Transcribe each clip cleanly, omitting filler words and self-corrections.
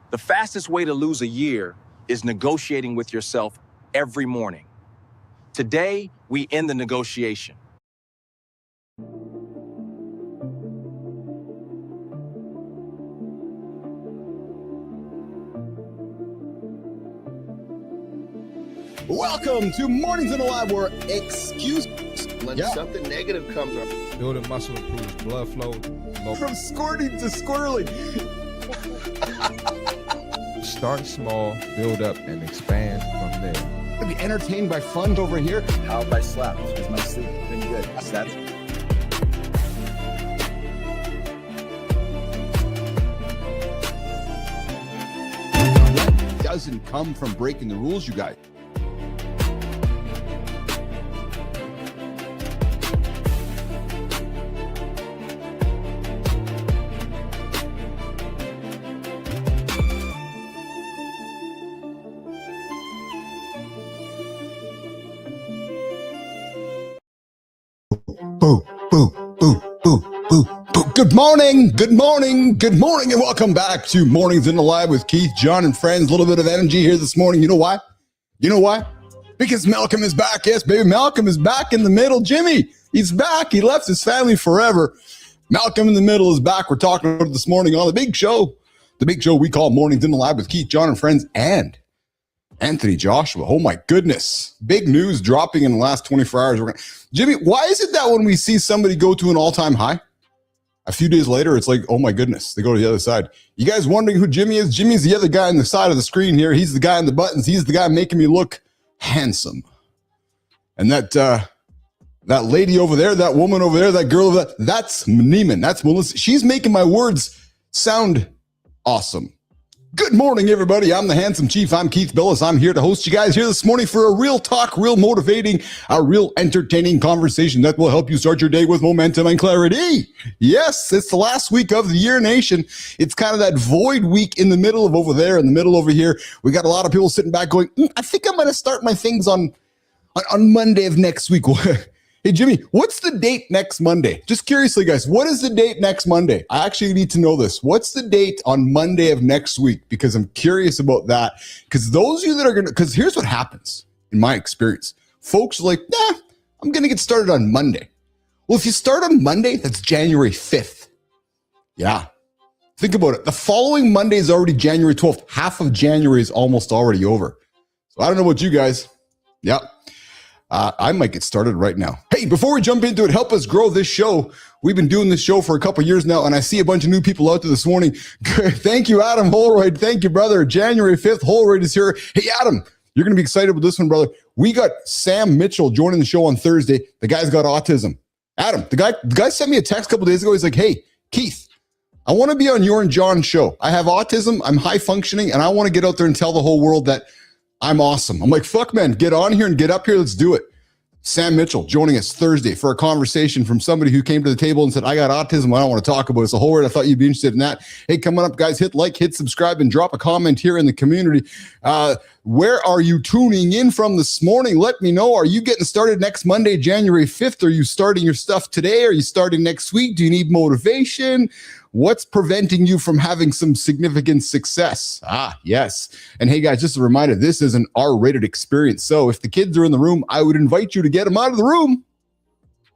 The fastest way to lose a year is negotiating with yourself every morning. Today, we end the negotiation. Welcome to Mornings in the Lab, where when something negative comes up. Building muscle improves blood flow. From squirting to squirreling. Start small, build up, and expand from there. Be entertained by fun over here. How have I slept? Is my sleep been good? That's That doesn't come from breaking the rules, you guys. Boo, boo, boo, boo, boo, boo. Good morning, good morning, good morning, and welcome back to Mornings in the Lab with Keith, John, and friends. A little bit of energy here this morning. You know why? You know why? Because Malcolm is back. Yes, baby, Malcolm is back in the middle. Jimmy, he's back. He left his family forever. Malcolm in the middle is back. We're talking about it this morning on the big show we call Mornings in the Lab with Keith, John, and friends, and Anthony Joshua. Oh my goodness. Big news dropping in the last 24 hours. Jimmy, why is it that when we see somebody go to an all-time high, a few days later, it's like, oh my goodness, they go to the other side? You guys wondering who Jimmy is? Jimmy's the other guy on the side of the screen here. He's the guy on the buttons. He's the guy making me look handsome. And that lady over there, that woman over there, that girl over there, that's Neiman. That's Melissa. She's making my words sound awesome. Good morning, everybody. I'm the Handsome Chief. I'm Keith Billis. I'm here to host you guys here this morning for a real talk, real motivating, a real entertaining conversation that will help you start your day with momentum and clarity. Yes, it's the last week of the year, nation. It's kind of that void week in the middle of over there, in the middle over here. We got a lot of people sitting back going, I think I'm going to start my things on Monday of next week. Hey, Jimmy, what's the date next Monday? Just curiously, guys, what is the date next Monday? I actually need to know this. What's the date on Monday of next week? Because I'm curious about that. Because those of you that are going to, because here's what happens in my experience. Folks are like, I'm going to get started on Monday. Well, if you start on Monday, that's January 5th. Yeah. Think about it. The following Monday is already January 12th. Half of January is almost already over. So I don't know about you guys. Yep. I might get started right now. Hey, before we jump into it, help us grow this show. We've been doing this show for a couple years now, and I see a bunch of new people out there this morning. Thank you, Adam Holroyd. Thank you, brother. January 5th, Holroyd is here. Hey, Adam, you're going to be excited with this one, brother. We got Sam Mitchell joining the show on Thursday. The guy's got autism. Adam, the guy sent me a text a couple days ago. He's like, hey, Keith, I want to be on your and John's show. I have autism. I'm high functioning, and I want to get out there and tell the whole world that I'm awesome. I'm like, fuck, man, get on here and get up here. Let's do it. Sam Mitchell joining us Thursday for a conversation from somebody who came to the table and said, I got autism. I don't want to talk about it. So, Howard, I thought you'd be interested in that. Hey, come on up, guys. Hit like, hit subscribe, and drop a comment here in the community. Where are you tuning in from this morning? Let me know. Are you getting started next Monday, January 5th? Are you starting your stuff today? Are you starting next week? Do you need motivation? What's preventing you from having some significant success? Yes. And hey, guys, just a reminder, this is an R-rated experience. So if the kids are in the room, I would invite you to get them out of the room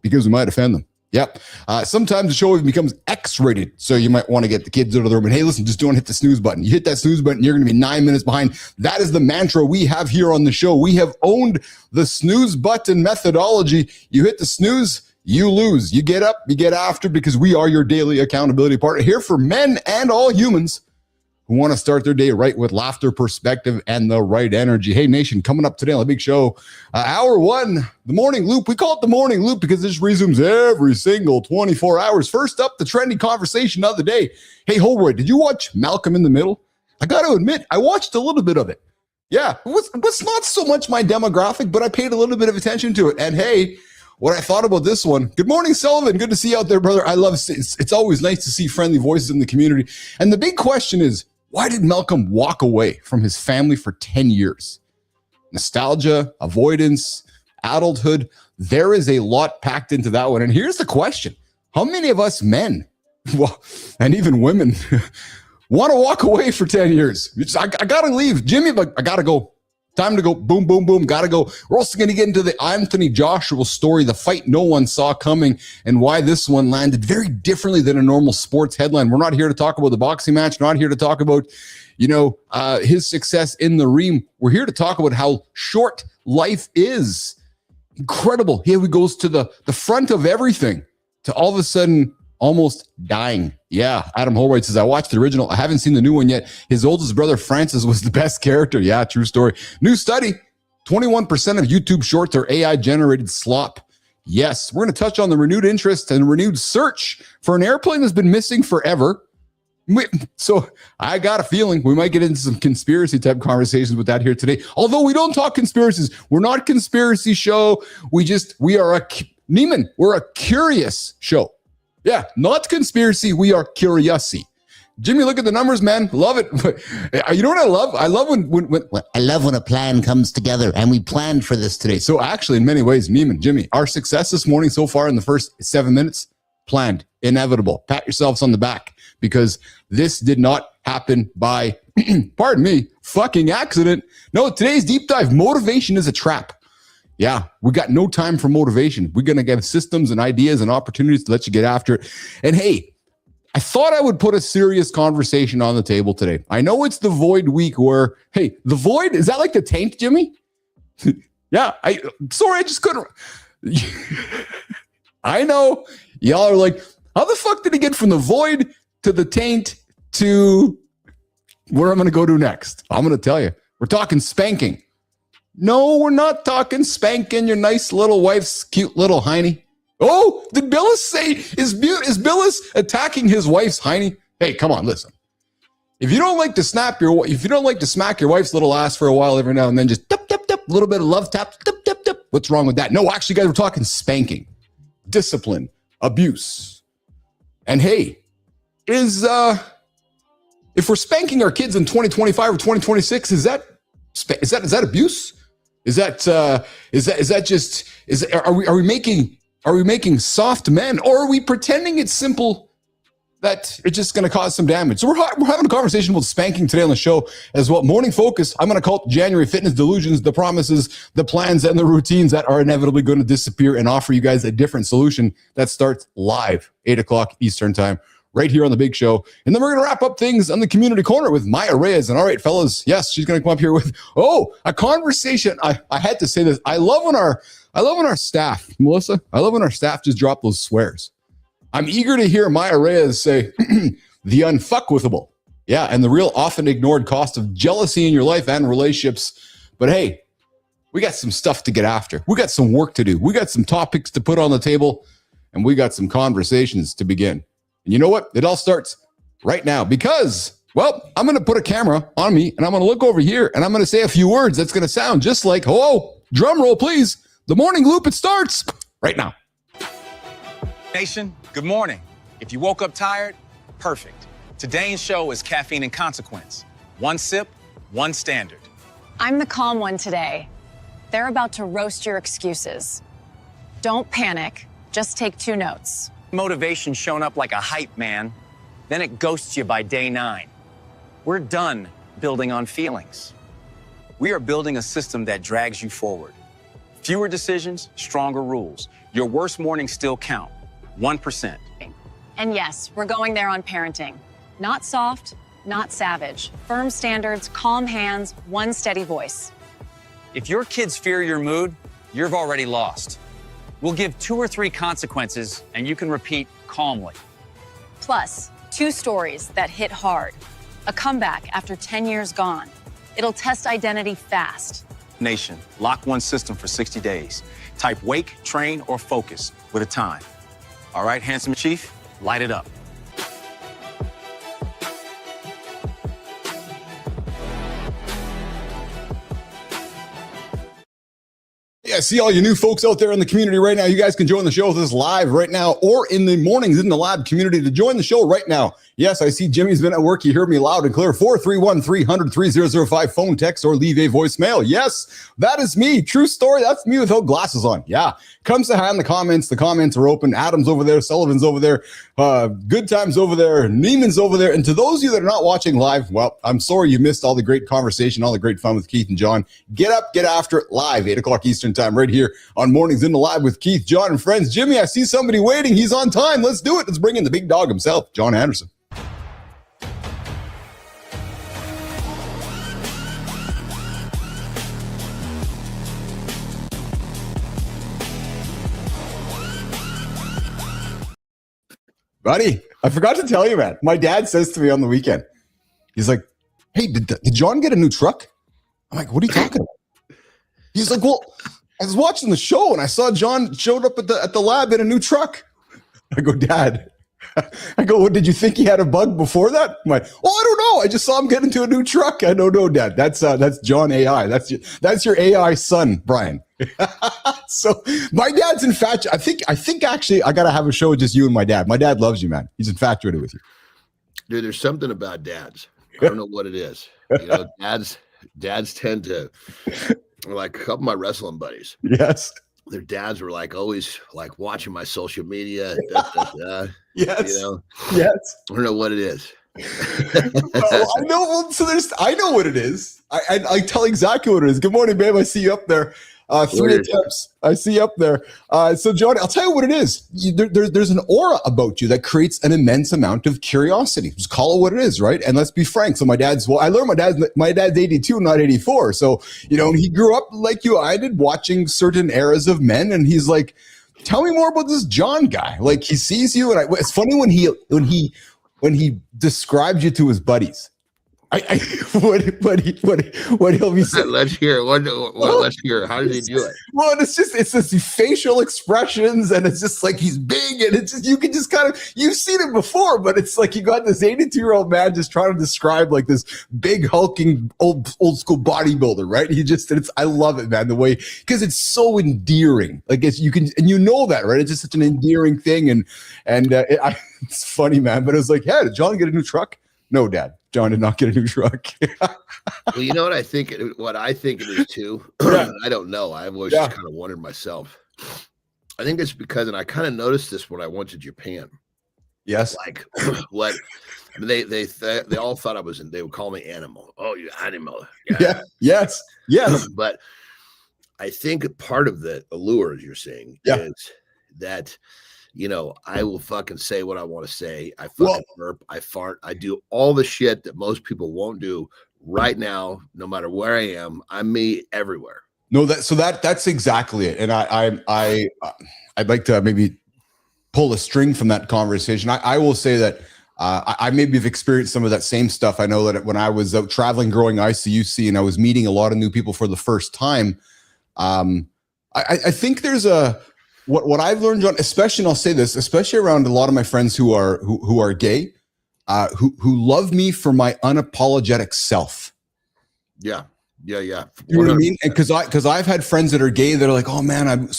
because we might offend them. Yep. Sometimes the show even becomes X-rated. So you might want to get the kids out of the room. And hey, listen, just don't hit the snooze button. You hit that snooze button, you're going to be 9 minutes behind. That is the mantra we have here on the show. We have owned the snooze button methodology. You hit the snooze, you lose. You get up, you get after, because we are your daily accountability partner here for men and all humans who want to start their day right with laughter, perspective, and the right energy. Hey, nation, coming up today on the big show, hour one, the morning loop. We call it the morning loop because this resumes every single 24 hours. First up, the trendy conversation of the day. Hey, Holroyd, did you watch Malcolm in the Middle? I got to admit, I watched a little bit of it. Yeah, it was not so much my demographic, but I paid a little bit of attention to it. And hey, what I thought about this one. Good morning, Sullivan. Good to see you out there, brother. I love it. It's always nice to see friendly voices in the community. And the big question is, why did Malcolm walk away from his family for 10 years? Nostalgia, avoidance, adulthood. There is a lot packed into that one. And here's the question. How many of us men, well, and even women, Want to walk away for 10 years. I got to leave. Jimmy, but I got to go. Time to go. Boom, boom, boom. Got to go. We're also going to get into the Anthony Joshua story, the fight no one saw coming, and why this one landed very differently than a normal sports headline. We're not here to talk about the boxing match. Not here to talk about, his success in the ring. We're here to talk about how short life is. Incredible. Here he goes to the front of everything to all of a sudden almost dying. Yeah, Adam Holroyd says, I watched the original. I haven't seen the new one yet. His oldest brother, Francis, was the best character. Yeah, true story. New study, 21% of YouTube shorts are AI-generated slop. Yes, we're going to touch on the renewed interest and renewed search for an airplane that's been missing forever. So I got a feeling we might get into some conspiracy type conversations with that here today. Although we don't talk conspiracies. We're not a conspiracy show. We're a curious show. Yeah, not conspiracy. We are curiosity. Jimmy, look at the numbers, man. Love it. You know what I love? I love when a plan comes together, and we planned for this today. So actually, in many ways, Neiman, Jimmy, our success this morning so far in the first 7 minutes, planned, inevitable. Pat yourselves on the back, because this did not happen by, pardon me, fucking accident. No, today's deep dive, motivation is a trap. Yeah, we got no time for motivation. We're going to give systems and ideas and opportunities to let you get after it. And hey, I thought I would put a serious conversation on the table today. I know it's the void week where, hey, the void, is that like the taint, Jimmy? Yeah, I just couldn't. I know y'all are like, how the fuck did he get from the void to the taint to where I'm going to go to next? I'm going to tell you, we're talking spanking. No, we're not talking spanking your nice little wife's cute little hiney. Oh, did Billis say, is Billis attacking his wife's hiney? Hey, come on, listen. If you don't like to smack your wife's little ass for a while every now and then, just tip, tip, tip, a little bit of love tap, tip, tip, tip. What's wrong with that? No, actually, guys, we're talking spanking, discipline, abuse. And hey, if we're spanking our kids in 2025 or 2026, is that abuse? Are we making soft men, or are we pretending it's simple that it's just going to cause some damage? So we're having a conversation about spanking today on the show as well. Morning focus. I'm going to call it January fitness delusions, the promises, the plans, and the routines that are inevitably going to disappear, and offer you guys a different solution that starts live 8:00 Eastern time, right here on the big show. And then we're going to wrap up things on the community corner with Maya Reyes. And all right, fellas, yes, she's going to come up here with, a conversation. I had to say this. I love when our staff, Melissa, just drop those swears. I'm eager to hear Maya Reyes say the unfuckwithable. Yeah, and the real often ignored cost of jealousy in your life and relationships. But hey, we got some stuff to get after. We got some work to do. We got some topics to put on the table, and we got some conversations to begin. And you know what? It all starts right now because, I'm going to put a camera on me and I'm going to look over here and I'm going to say a few words that's going to sound just like, drum roll, please. The morning loop, it starts right now. Nation, good morning. If you woke up tired, perfect. Today's show is Caffeine and Consequence. One sip, one standard. I'm the calm one today. They're about to roast your excuses. Don't panic. Just take 2 notes. Motivation shown up like a hype man, then it ghosts you by day 9. We're done building on feelings. We are building a system that drags you forward. Fewer decisions, stronger rules. Your worst mornings still count. 1%. And yes, we're going there on parenting. Not soft, not savage. Firm standards, calm hands, one steady voice. If your kids fear your mood, you've already lost. We'll give 2 or 3 consequences, and you can repeat calmly. Plus, 2 stories that hit hard. A comeback after 10 years gone. It'll test identity fast. Nation, lock one system for 60 days. Type wake, train, or focus with a time. All right, handsome chief, light it up. Yeah, see all you new folks out there in the community right now. You guys can join the show with us live right now or in the mornings in the lab community to join the show right now. Yes, I see Jimmy's been at work. You heard me loud and clear. 431-300-3005 phone, text, or leave a voicemail. Yes, that is me. True story. That's me without glasses on. Yeah. Come say hi in the comments. The comments are open. Adam's over there. Sullivan's over there. Good Time's over there. Neiman's over there. And to those of you that are not watching live, well, I'm sorry you missed all the great conversation, all the great fun with Keith and John. Get up, get after it live, 8 o'clock Eastern time, right here on Mornings in the Live with Keith, John, and friends. Jimmy, I see somebody waiting. He's on time. Let's do it. Let's bring in the big dog himself, John Anderson. Buddy, I forgot to tell you, man. My dad says to me on the weekend, he's like, hey, did John get a new truck? I'm like, what are you talking about? He's like, well, I was watching the show and I saw John showed up at the lab in a new truck. I go, Dad. I go, what, did you think he had a bug before that? I'm like, oh, I don't know. I just saw him get into a new truck. I don't know, Dad. That's John AI. That's your AI son, Brian. So my dad's infatuated. I think actually I got to have a show with just you and my dad. My dad loves you, man. He's infatuated with you. Dude, there's something about dads. I don't know what it is. You know, dads tend to, like a couple of my wrestling buddies. Yes. Their dads were like always like watching my social media. Yes. You know? Yes. I don't know what it is. Well, I know. Well, so I know what it is. I tell exactly what it is. Good morning, babe. I see you up there. 3 attempts. I see you up there. So, Johnny, I'll tell you what it is. There's an aura about you that creates an immense amount of curiosity. Just call it what it is, right? And let's be frank. So I learned my dad's 82, not 84. So, you know, he grew up like you I did, watching certain eras of men, and he's like, tell me more about this John guy. Like, he sees you, and it's funny when he described you to his buddies. What he'll be saying. Let's hear it. Let's hear it. How did he do it? Well, it's this facial expressions, and it's just like he's big, and it's just you can just kind of you've seen it before, but it's like you got this 82-year-old man just trying to describe like this big hulking old school bodybuilder, right? I love it, man, the way because it's so endearing. Like you know that, right? It's just such an endearing thing, and it's funny, man. But it was like, yeah, did John get a new truck? No, Dad. John did not get a new truck. Well, you know what I think? What I think it is too. I don't know. I've always just kind of wondered myself. I think it's because, and I kind of noticed this when I went to Japan. Yes. Like what they all thought I was. They would call me animal. Oh, you animal. Yeah. Yes. Yes. But I think part of the allure, as you're saying, is that. You know, I will fucking say what I want to say. I fucking burp. I fart. I do all the shit that most people won't do right now, no matter where I am. I'm me everywhere. No, that's exactly it. And I'd like to maybe pull a string from that conversation. I will say that I maybe have experienced some of that same stuff. I know that when I was out traveling, growing ICUC, and I was meeting a lot of new people for the first time, I think there's what I've learned, John, especially, and I'll say this, especially around a lot of my friends who are gay, who love me for my unapologetic self. Yeah. You know what I mean? And because I've had friends that are gay that are like, oh man, I'm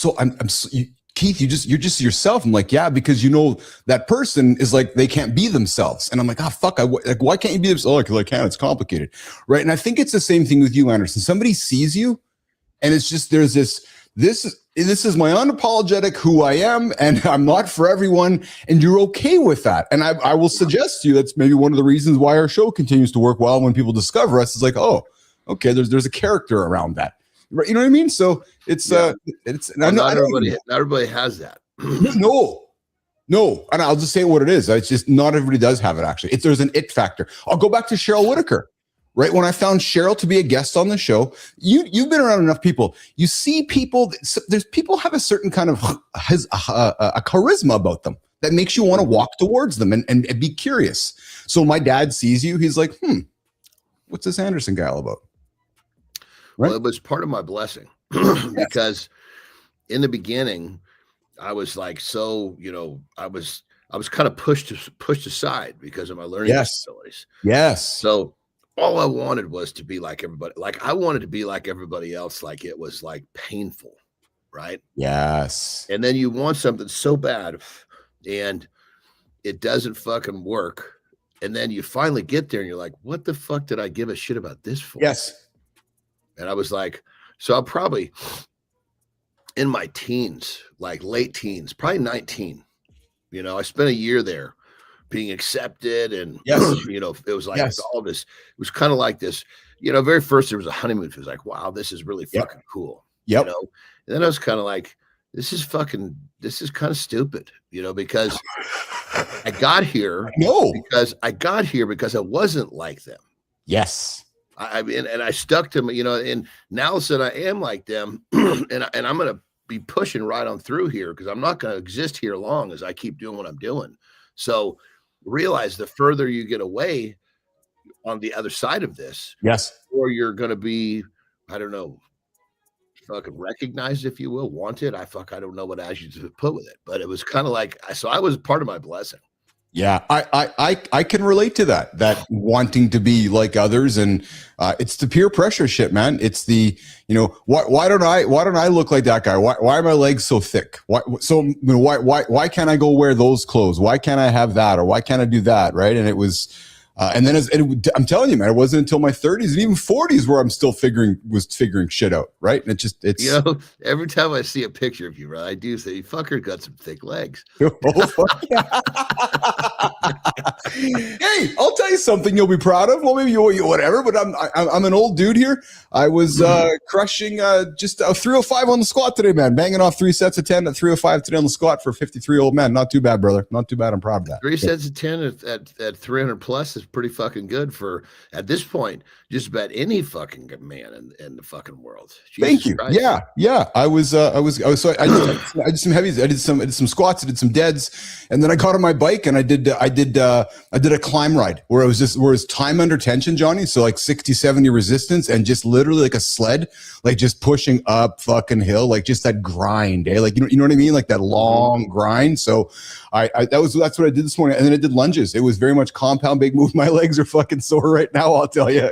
Keith, you're just yourself. I'm like, yeah, because you know that person is like they can't be themselves, and I'm like, oh fuck, why can't you be themselves? Oh, because I can't. It's complicated, right? And I think it's the same thing with you, Anderson. Somebody sees you, and it's just there's this is my unapologetic who I am, and I'm not for everyone, and you're okay with that. And I will suggest to you that's maybe one of the reasons why our show continues to work well when people discover us. It's like, oh, okay, there's a character around that. Right? You know what I mean? So it's not everybody has that. No. And I'll just say what it is. It's just not everybody does have it, actually. There's an it factor. I'll go back to Cheryl Whitaker. Right when I found Cheryl to be a guest on the show, you've been around enough people. You see people. There's people have a certain kind of a charisma about them that makes you want to walk towards them and be curious. So my dad sees you. He's like, what's this Anderson guy all about? Right? Well, it was part of my blessing because in the beginning, I was like, I was kind of pushed aside because of my learning disabilities. Yes. So. All I wanted was to be like everybody. Like I wanted to be like everybody else. Like it was like painful. right? Yes. And then you want something so bad and it doesn't fucking work. And then you finally get there and you're like, what the fuck did I give a shit about this for? Yes. And I was like, so I'll probably in my teens, like late teens, probably 19, you know, I spent a year there being accepted. And, Yes. you know, it was like Yes. all this, it was kind of like this, you know, very first there was a honeymoon. It was like, wow, this is really fucking cool. Yep. You know, and then I was kind of like, this is kind of stupid, you know, because I got here because I wasn't like them. Yes. I mean, and I stuck to them, you know, and now that I am like them, and I'm going to be pushing right on through here because I'm not going to exist here long as I keep doing what I'm doing. So realize the further you get away on the other side of this, yes, or you're going to be, I don't know, fucking recognized, if you will, wanted. I don't know what adjective to put with it, but it was kind of like, so I was part of my blessing. Yeah, I can relate to that wanting to be like others, and it's the peer pressure shit, man. It's the, you know, why don't I look like that guy? Why are my legs so thick? Why can't I go wear those clothes? Why can't I have that, or why can't I do that? Right? And it was, and then I'm telling you, man, it wasn't until my 30s and even 40s where I'm still figuring shit out. Right? And it's you know, every time I see a picture of you, right, I do say, "Fucker got some thick legs." Oh, fuck yeah. Hey, I'll tell you something you'll be proud of. Well, maybe you whatever, but I'm an old dude here. I was crushing just a 305 on the squat today, man. Banging off 3 sets of 10 at 305 today on the squat for a 53-year-old man. Not too bad, brother. Not too bad. I'm proud of that. 3 sets of 10 at 300 plus is pretty fucking good for, at this point, just about any fucking man in the fucking world. Jesus Thank you. Christ. Yeah. I did some heavies. I did some squats. I did some deads, and then I got on my bike and I did a climb ride where it was time under tension, Johnny. So like 60, 70 resistance and just literally like a sled, like just pushing up fucking hill, like just that grind, eh? Like, you know what I mean? Like that long grind. So that's what I did this morning. And then I did lunges. It was very much compound big move. My legs are fucking sore right now, I'll tell you.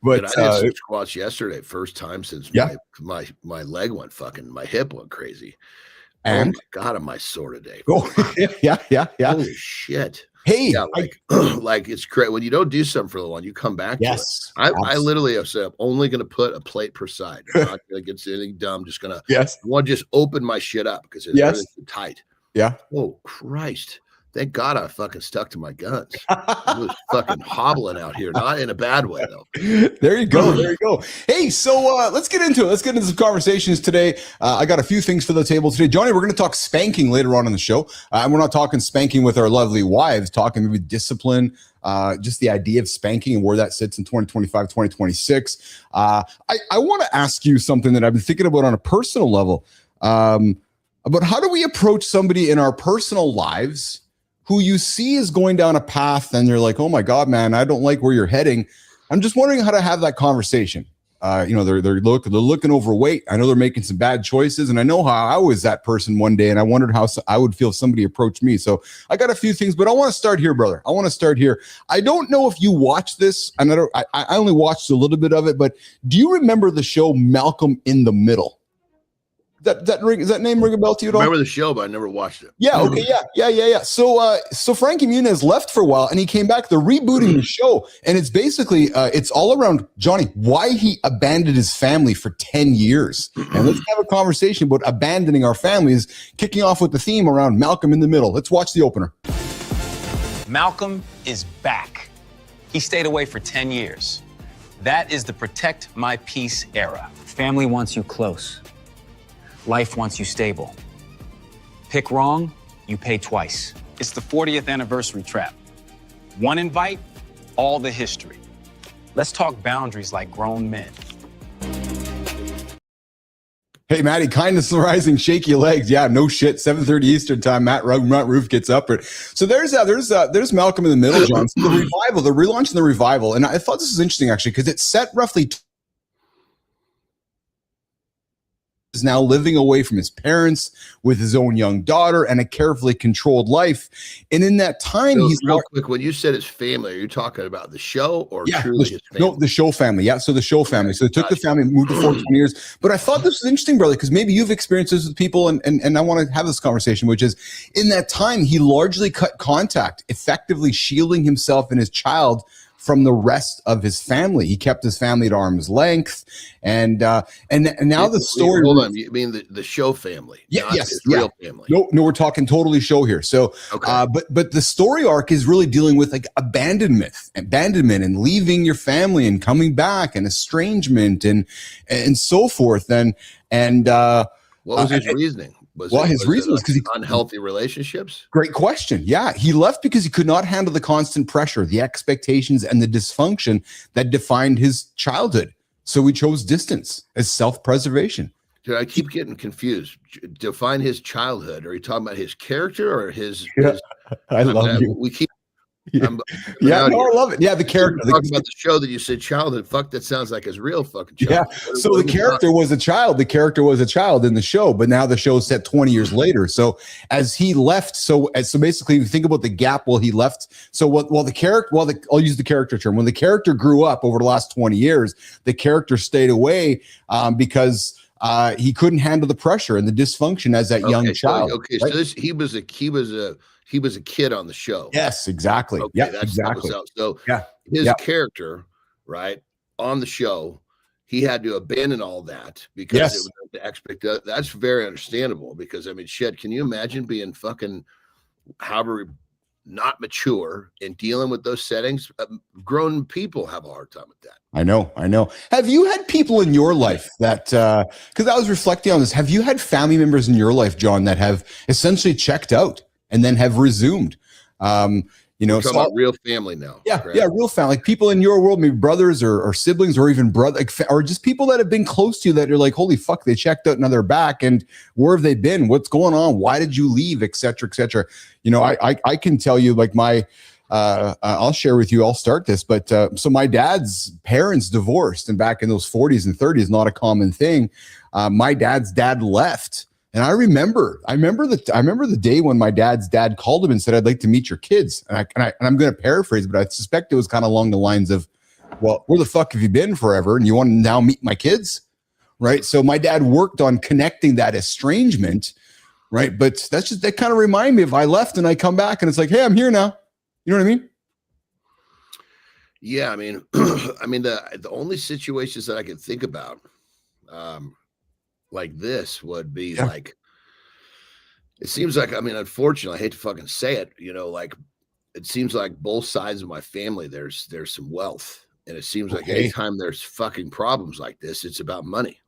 But I did some squats yesterday, first time since my leg went fucking, my hip went crazy. And oh my God, am I sore today? Oh, yeah. Holy shit. Hey, yeah, like it's great when you don't do something for a little while, you come back. Yes, to it. I literally have said I'm only going to put a plate per side. I'm not going to get anything dumb. Just going to want to just open my shit up because it's tight. Yeah. Oh Christ! Thank God I fucking stuck to my guns. I was fucking hobbling out here, not in a bad way though. There you go. Hey, so let's get into it. Let's get into some conversations today. I got a few things for the table today. Johnny, we're going to talk spanking later on in the show. And we're not talking spanking with our lovely wives, talking maybe discipline, just the idea of spanking and where that sits in 2025, 2026. I want to ask you something that I've been thinking about on a personal level, about how do we approach somebody in our personal lives who you see is going down a path and you're like, oh my God, man, I don't like where you're heading. I'm just wondering how to have that conversation. You know, they're looking overweight. I know they're making some bad choices, and I know how I was that person one day, and I wondered how I would feel if somebody approached me. So I got a few things, but I want to start here, brother. I don't know if you watched this, and I only watched a little bit of it, but do you remember the show Malcolm in the Middle? Does that name ring a bell to you at all? I remember the show, but I never watched it. Yeah. Okay. Yeah. So Frankie Muniz left for a while and he came back. They're rebooting the show. And it's basically, it's all around Johnny, why he abandoned his family for 10 years. And let's have a conversation about abandoning our families, kicking off with the theme around Malcolm in the Middle. Let's watch the opener. Malcolm is back. He stayed away for 10 years. That is the protect my peace era. Family wants you close. Life wants you stable. Pick wrong, you pay twice. It's the 40th anniversary trap. One invite, all the history. Let's talk boundaries like grown men. Hey, Matty, kindness rising, shaky legs. Yeah, no shit. 7:30 Eastern time. Matt Roof gets up. So there's Malcolm in the Middle, John. So the revival, they're relaunching the revival. And I thought this was interesting, actually, because it's set roughly is now living away from his parents with his own young daughter and a carefully controlled life. And in that time, he's real quick. When you said his family, are you talking about the show or truly his family? No, the show family. Yeah. So the show family. So they took the family, moved to 14 years. But I thought this was interesting, brother, because maybe you've experienced this with people, and I want to have this conversation, which is in that time, he largely cut contact, effectively shielding himself and his child from the rest of his family. He kept his family at arm's length, and now the story. Hold on, you mean the show family? Yeah, yes, real family. No, we're talking totally show here. So, okay. But the story arc is really dealing with like abandonment, and leaving your family and coming back, and estrangement, and so forth, and what was his reasoning? His reason was because he unhealthy relationships. Great question. Yeah, he left because he could not handle the constant pressure, the expectations, and the dysfunction that defined his childhood. So he chose distance as self-preservation. Dude, I keep getting confused. Define his childhood. Are you talking about his character or his? I love you. We keep. I love it. Yeah, the character. Talking about the show that you said childhood. Fuck, that sounds like his real fucking child. Yeah. So the character was a child. The character was a child in the show, but now the show's set 20 years later. So as he left, so basically, if you think about the gap while he left. So I'll use the character term. When the character grew up over the last 20 years, the character stayed away because he couldn't handle the pressure and the dysfunction as that young child. Okay, right? So he was a kid on the show. Yes, exactly. Okay, yeah, exactly. So his character, right, on the show, he had to abandon all that because it was the expectation. That's very understandable because, I mean, shit, can you imagine being fucking however not mature and dealing with those settings? Grown people have a hard time with that. I know. Have you had people in your life that, because I was reflecting on this, have you had family members in your life, John, that have essentially checked out and then have resumed? We're talking about real family now. Yeah, correct? Yeah, real family. Like people in your world, maybe brothers or siblings or even or just people that have been close to you that you're like, holy fuck, they checked out and now they're back. And where have they been? What's going on? Why did you leave? Et cetera, et cetera. I can tell you like I'll share with you, I'll start this, but so my dad's parents divorced, and back in those 40s and 30s, not a common thing. My dad's dad left. And I remember the day when my dad's dad called him and said, "I'd like to meet your kids." And I'm going to paraphrase, but I suspect it was kind of along the lines of, "Well, where the fuck have you been forever? And you want to now meet my kids?" Right. So my dad worked on connecting that estrangement. Right. But that kind of remind me of I left and I come back and it's like, hey, I'm here now. You know what I mean? Yeah. I mean, the only situations that I can think about, like this would be like, it seems like, I mean, unfortunately, I hate to fucking say it, like it seems like both sides of my family, there's some wealth. And it seems like anytime there's fucking problems like this, it's about money.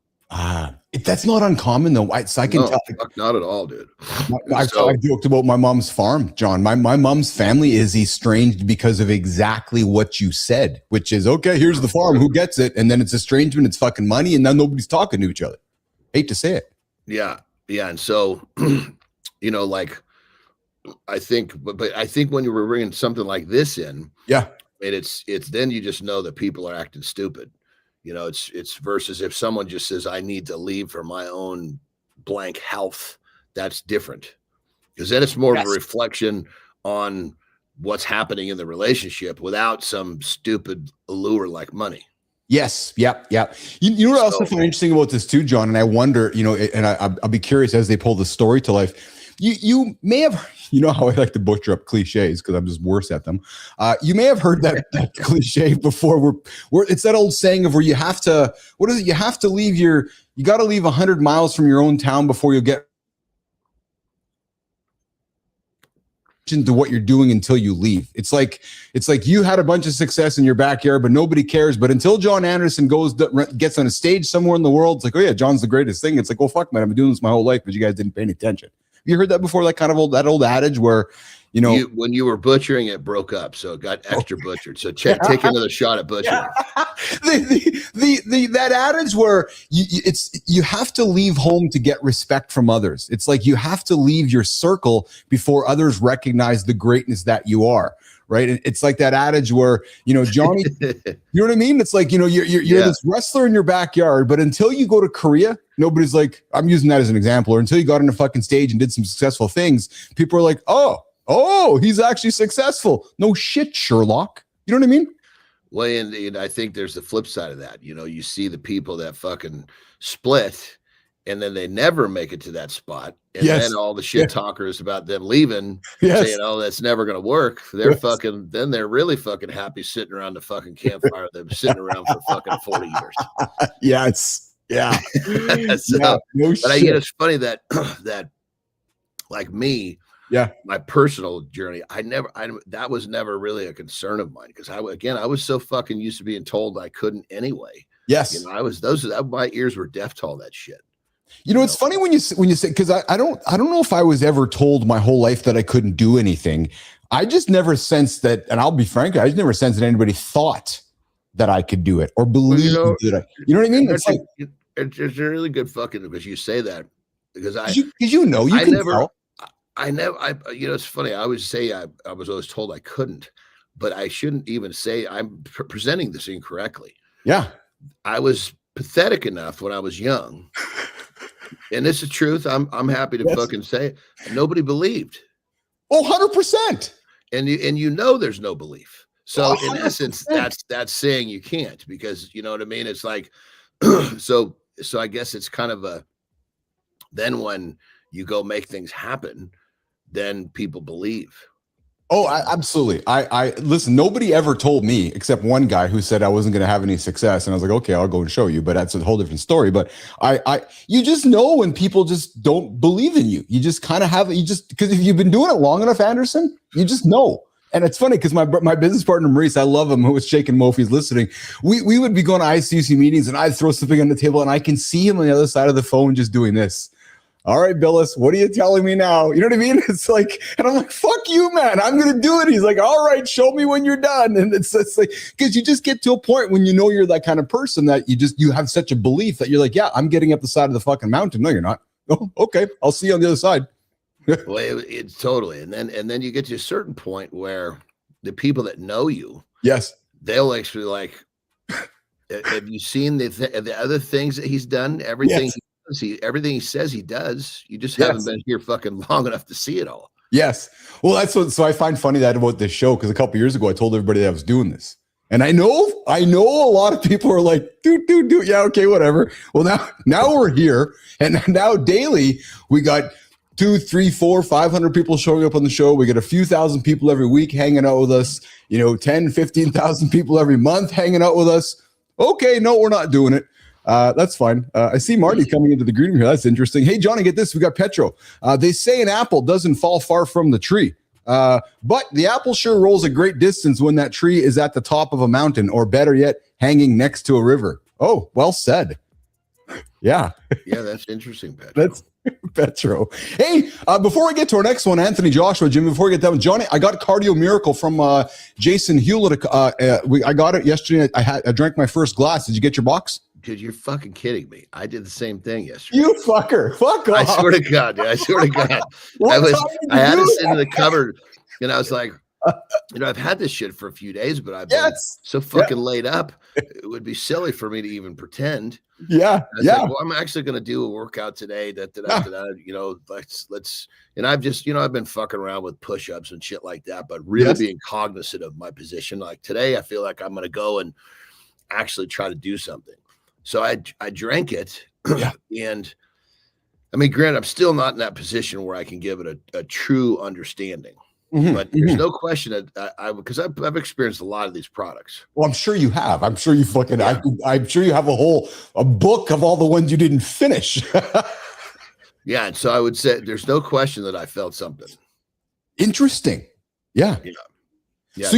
That's not uncommon though. I can tell. Not at all, dude. I joked about my mom's farm, John. My mom's family is estranged because of exactly what you said, which is, okay, here's the farm, who gets it? And then it's estrangement, it's fucking money, and then nobody's talking to each other. Hate to say it. Yeah. And so, like I think, but I think when you were bringing something like this in, and it's then you just know that people are acting stupid. It's versus if someone just says, I need to leave for my own blank health, that's different. Because then it's more of a reflection on what's happening in the relationship without some stupid allure like money. Yes. Yeah. You know what else I find interesting about this too, John? And I wonder, and I'll be curious as they pull the story to life. You may have, how I like to butcher up cliches because I'm just worse at them. You may have heard that cliche before. Where it's that old saying of where you have to, what is it? You have to leave you got to leave 100 miles from your own town before you'll get to what you're doing until you leave. It's like you had a bunch of success in your backyard, but nobody cares. But until John Anderson gets on a stage somewhere in the world, it's like, oh yeah, John's the greatest thing. It's like, well, fuck, man, I've been doing this my whole life, but you guys didn't pay any attention. Have you heard that before? That kind of old adage where, when you were butchering, it broke up, so it got extra butchered. So take another shot at butchering. That adage where you have to leave home to get respect from others. It's like you have to leave your circle before others recognize the greatness that you are. right? It's like that adage where, Johnny, you know what I mean? It's like, you're this wrestler in your backyard, but until you go to Korea, nobody's like, I'm using that as an example, or until you got on a fucking stage and did some successful things, people are like, oh, he's actually successful. No shit, Sherlock. You know what I mean? Well, and I think there's the flip side of that. You see the people that fucking split and then they never make it to that spot. And then all the shit talkers about them leaving, saying, oh, that's never going to work. They're then they're really fucking happy sitting around the fucking campfire. They've been sitting around for fucking 40 years. Yeah. But it's funny that, like me, my personal journey, that was never really a concern of mine. Cause I was so fucking used to being told I couldn't anyway. Yes. My ears were deaf to all that shit. It's funny when you say, because I don't know if I was ever told my whole life that I couldn't do anything. I just never sensed that, and I'll be frank, I just never sensed that anybody thought that I could do it or believed that you know what I mean? It's like it's a really good fucking, because you say that, because it's funny. I always say I was always told I couldn't, but I shouldn't even say I'm presenting this incorrectly. Yeah, I was pathetic enough when I was young. And it's the truth. I'm happy to fucking say it. Nobody believed. Oh, 100%. And there's no belief. So in essence, that's saying you can't, because you know what I mean? It's like, so I guess it's kind of then when you go make things happen, then people believe. Oh, absolutely. I listen, nobody ever told me except one guy who said I wasn't going to have any success. And I was like, okay, I'll go and show you, but that's a whole different story. But you just know when people just don't believe in you. You just kind of because if you've been doing it long enough, Anderson, you just know. And it's funny because my business partner, Maurice, I love him, who was shaking Mo if he's listening. We would be going to ICC meetings and I'd throw something on the table and I can see him on the other side of the phone just doing this. All right, Billis, what are you telling me now? You know what I mean? It's like, and I'm like, fuck you, man. I'm going to do it. He's like, all right, show me when you're done. And it's like, because you just get to a point when you're that kind of person that you have such a belief that you're like, yeah, I'm getting up the side of the fucking mountain. No, you're not. Oh, okay. I'll see you on the other side. Well, it's totally. And then you get to a certain point where the people that know you, yes, they'll actually like, have you seen the other things that he's done? Everything. Yes. Everything he says he does, you just haven't been here fucking long enough to see it all. Yes. Well, so I find funny that about this show, because a couple years ago I told everybody that I was doing this. And I know a lot of people are like, do. Yeah, okay, whatever. Well, now we're here. And now daily we got 200, 300, 400, 500 people showing up on the show. We get a few thousand people every week hanging out with us, 10, 15,000 people every month hanging out with us. Okay, no, we're not doing it. That's fine. I see Marty coming into the green room here. That's interesting. Hey, Johnny, get this. We got Petro. They say an apple doesn't fall far from the tree, but the apple sure rolls a great distance when that tree is at the top of a mountain, or better yet, hanging next to a river. Oh, well said. Yeah. Yeah, that's interesting, Petro. That's Petro. Hey, before we get to our next one, Anthony Joshua, Jimmy, before we get done with Johnny, I got Cardio Miracle from Jason Hewlett. I got it yesterday. I drank my first glass. Did you get your box? Dude, you're fucking kidding me. I did the same thing yesterday. You fucker. Fuck off. I swear to God, dude. I swear to God. I had to sit in the cupboard and I was like, I've had this shit for a few days, but I've been so fucking laid up. It would be silly for me to even pretend. Yeah. Like, well, I'm actually going to do a workout today. Let's, and I've just, I've been fucking around with push-ups and shit like that, but really being cognizant of my position. Like today, I feel like I'm going to go and actually try to do something. So I drank it, and I mean, granted, I'm still not in that position where I can give it a true understanding. But there's no question that because I've experienced a lot of these products. Well, I'm sure you have. I'm sure you fucking. I'm sure you have a book of all the ones you didn't finish. Yeah, and so I would say there's no question that I felt something interesting. Yeah. So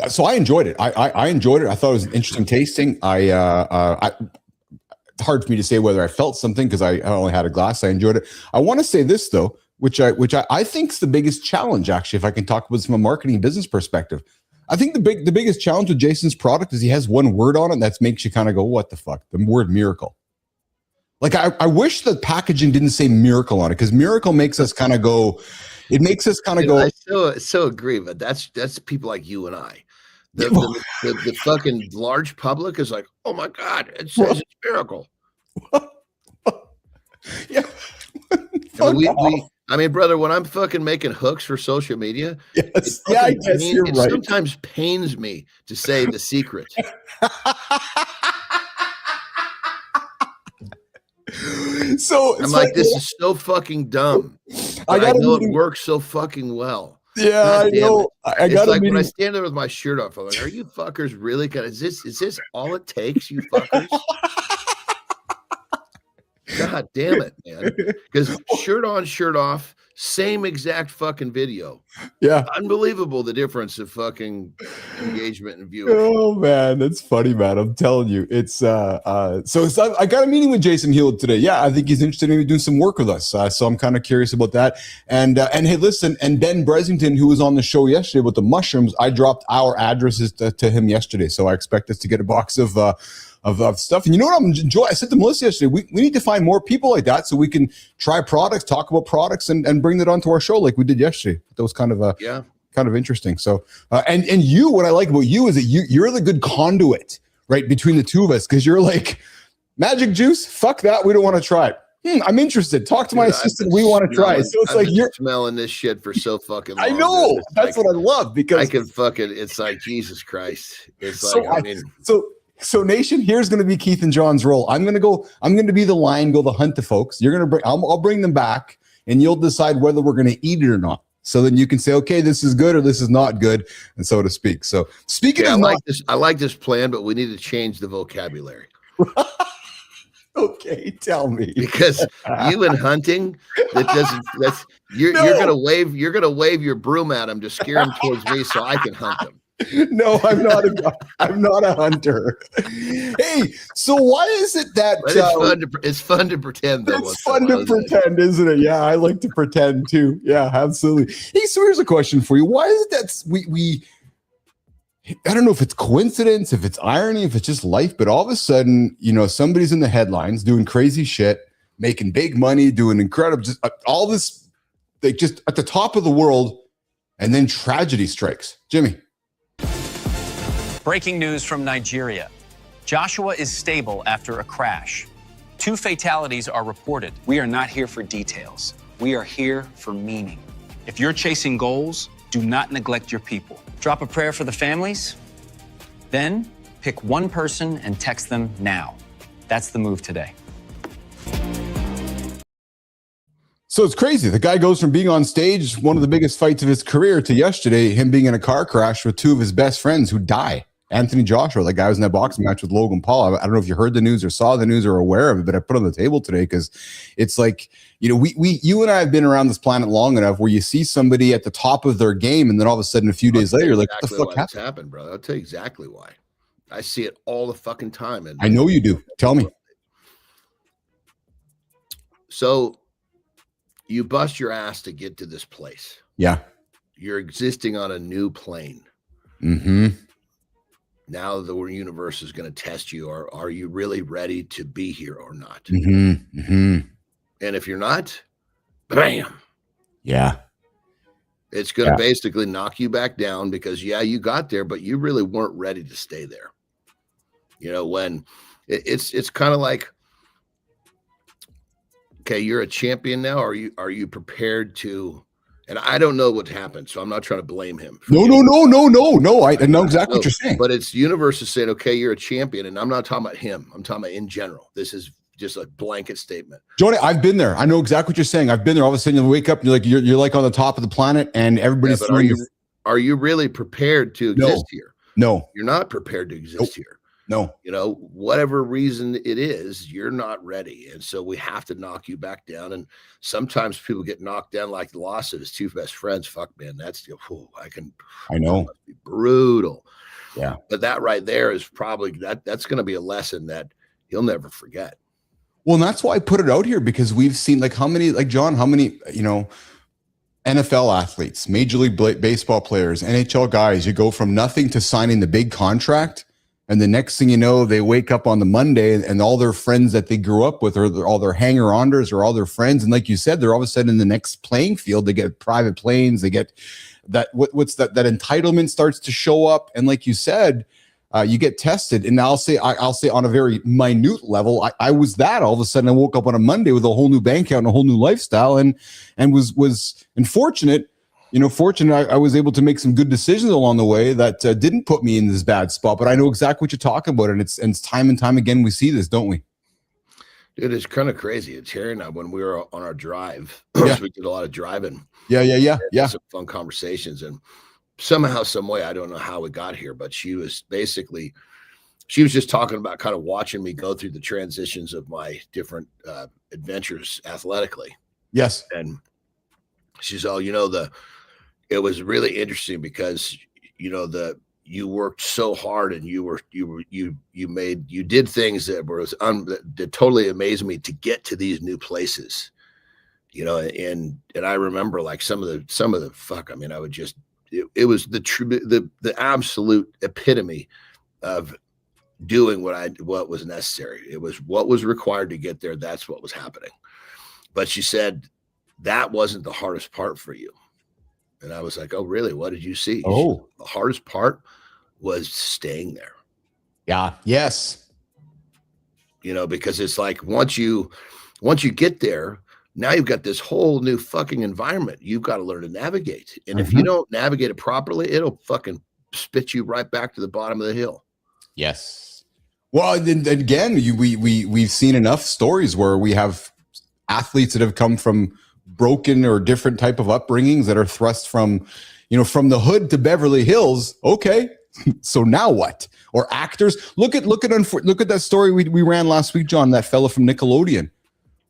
So I enjoyed it. I enjoyed it. I thought it was an interesting tasting. It's hard for me to say whether I felt something because I only had a glass. I enjoyed it. I want to say this though, which I think is the biggest challenge. Actually, if I can talk about this from a marketing business perspective, I think the biggest challenge with Jason's product is he has one word on it that makes you kind of go, "What the fuck?" The word miracle. Like I wish the packaging didn't say miracle on it, because miracle makes us kind of go. It makes us kind of go. I so agree, but that's people like you and I. The fucking large public is like, oh my God, it says it's miracle. Yeah. I mean, brother, when I'm fucking making hooks for social media, yes. Yeah, I guess you're right. It sometimes pains me to say the secret. So I'm like, this is so fucking dumb. I know it works so fucking well. Yeah, I know. I got like when I stand there with my shirt off, I'm like, are you fuckers really gonna is this all it takes, you fuckers? God damn it, man. Because shirt on, shirt off, same exact fucking video. Yeah. Unbelievable the difference of fucking engagement and viewership. Oh man, that's funny, man. I'm telling you. It's I got a meeting with Jason Heald today. Yeah, I think he's interested in doing some work with us. So I'm kind of curious about that. And hey, listen, and Ben Bresington, who was on the show yesterday with the mushrooms, I dropped our addresses to him yesterday. So I expect us to get a box of stuff. And you know what I'm enjoying? I said to Melissa yesterday, we need to find more people like that so we can try products, talk about products, and bring that onto our show like we did yesterday. That was kind of interesting. So and you, what I like about you is that you're the good conduit, right, between the two of us, because you're like, magic juice, fuck that, we don't want to try it. I'm interested. Talk to my assistant. We want to try it. So it's like you're smelling this shit for so fucking long. I know. That's what I love, because I can fucking. It's like Jesus Christ. It's so like So nation, here's going to be Keith and John's role. I'm going to be the lion, go the hunt the folks. You're going to I'll bring them back, and you'll decide whether we're going to eat it or not. So then you can say, okay, this is good or this is not good, and so to speak. So speaking of I like this plan, but we need to change the vocabulary. Okay, tell me. Because you and hunting, you're gonna wave your broom at him to scare him towards me so I can hunt him. No, I'm not a hunter. Hey, so why is it that it's fun to pretend though? It's fun to pretend, isn't it? Yeah, I like to pretend too. Yeah, absolutely. Hey, so here's a question for you. Why is it that we I don't know if it's coincidence, if it's irony, if it's just life, but all of a sudden, somebody's in the headlines doing crazy shit, making big money, doing incredible, just all this, like just at the top of the world, and then tragedy strikes. Jimmy. Breaking news from Nigeria. Joshua is stable after a crash. 2 fatalities are reported. We are not here for details. We are here for meaning. If you're chasing goals, do not neglect your people. Drop a prayer for the families, then pick one person and text them now. That's the move today. So it's crazy. The guy goes from being on stage, one of the biggest fights of his career, to yesterday, him being in a car crash with 2 of his best friends who die. Anthony Joshua, the guy who was in that boxing match with Logan Paul. I don't know if you heard the news or saw the news or aware of it, but I put it on the table today because it's like, you and I have been around this planet long enough where you see somebody at the top of their game, and then all of a sudden, a few days later, you're like, what the fuck happened, brother? I'll tell you exactly why. I see it all the fucking time. And I know you do. Tell me. So you bust your ass to get to this place. Yeah. You're existing on a new plane. Mm-hmm. Now the universe is going to test you. Are you really ready to be here or not? Mm-hmm. Mm-hmm. And if you're not, bam. Yeah. It's going to basically knock you back down because, you got there, but you really weren't ready to stay there. When it's kind of like, okay, you're a champion now. Are you prepared to? And I don't know what happened, so I'm not trying to blame him. No. I know exactly what you're saying. But it's universe is saying, okay, you're a champion, and I'm not talking about him. I'm talking about in general. This is just a blanket statement. Johnny, I've been there. I know exactly what you're saying. I've been there. All of a sudden, you wake up, and you're like on the top of the planet, and everybody's. Are you really prepared to exist here? No, you're not prepared to exist here. No. Whatever reason it is, you're not ready. And so we have to knock you back down. And sometimes people get knocked down like the loss of his 2 best friends. Fuck, man, that's I know. Be brutal. Yeah. But that right there is probably that's going to be a lesson that he'll never forget. Well, and that's why I put it out here, because we've seen how many NFL athletes, Major League Baseball players, NHL guys, you go from nothing to signing the big contract. And the next thing you know, they wake up on the Monday and all their friends that they grew up with, or all their hanger-oners, or all their friends. And like you said, they're all of a sudden in the next playing field. They get private planes. They get that. What's that entitlement starts to show up. And like you said, you get tested. And I'll say on a very minute level, I was that. All of a sudden, I woke up on a Monday with a whole new bank account and a whole new lifestyle, and was unfortunate. I was able to make some good decisions along the way that didn't put me in this bad spot. But I know exactly what you're talking about, and it's time and time again we see this, don't we? Dude, it's kind of crazy. It's here now. When we were on our drive, Yeah. we did a lot of driving. Yeah. Some fun conversations, and somehow, some way, I don't know how we got here, but she was just talking about kind of watching me go through the transitions of my different adventures athletically. Yes, and she's all, it was really interesting because you worked so hard, and you did things that totally amazed me to get to these new places, and I remember like some of the fuck. I mean, I would just it was the absolute epitome of doing what was necessary. It was what was required to get there. That's what was happening. But she said that wasn't the hardest part for you. And I was like, oh, really? What did you see? Oh, the hardest part was staying there. Yeah. Yes. Because it's like once you get there, now you've got this whole new fucking environment. You've got to learn to navigate. And if you don't navigate it properly, it'll fucking spit you right back to the bottom of the hill. Yes. Well, then again, we've seen enough stories where we have athletes that have come from broken or different type of upbringings that are thrust from the hood to Beverly Hills. Okay. So now what? Or actors, look at that story we ran last week, John, that fella from Nickelodeon,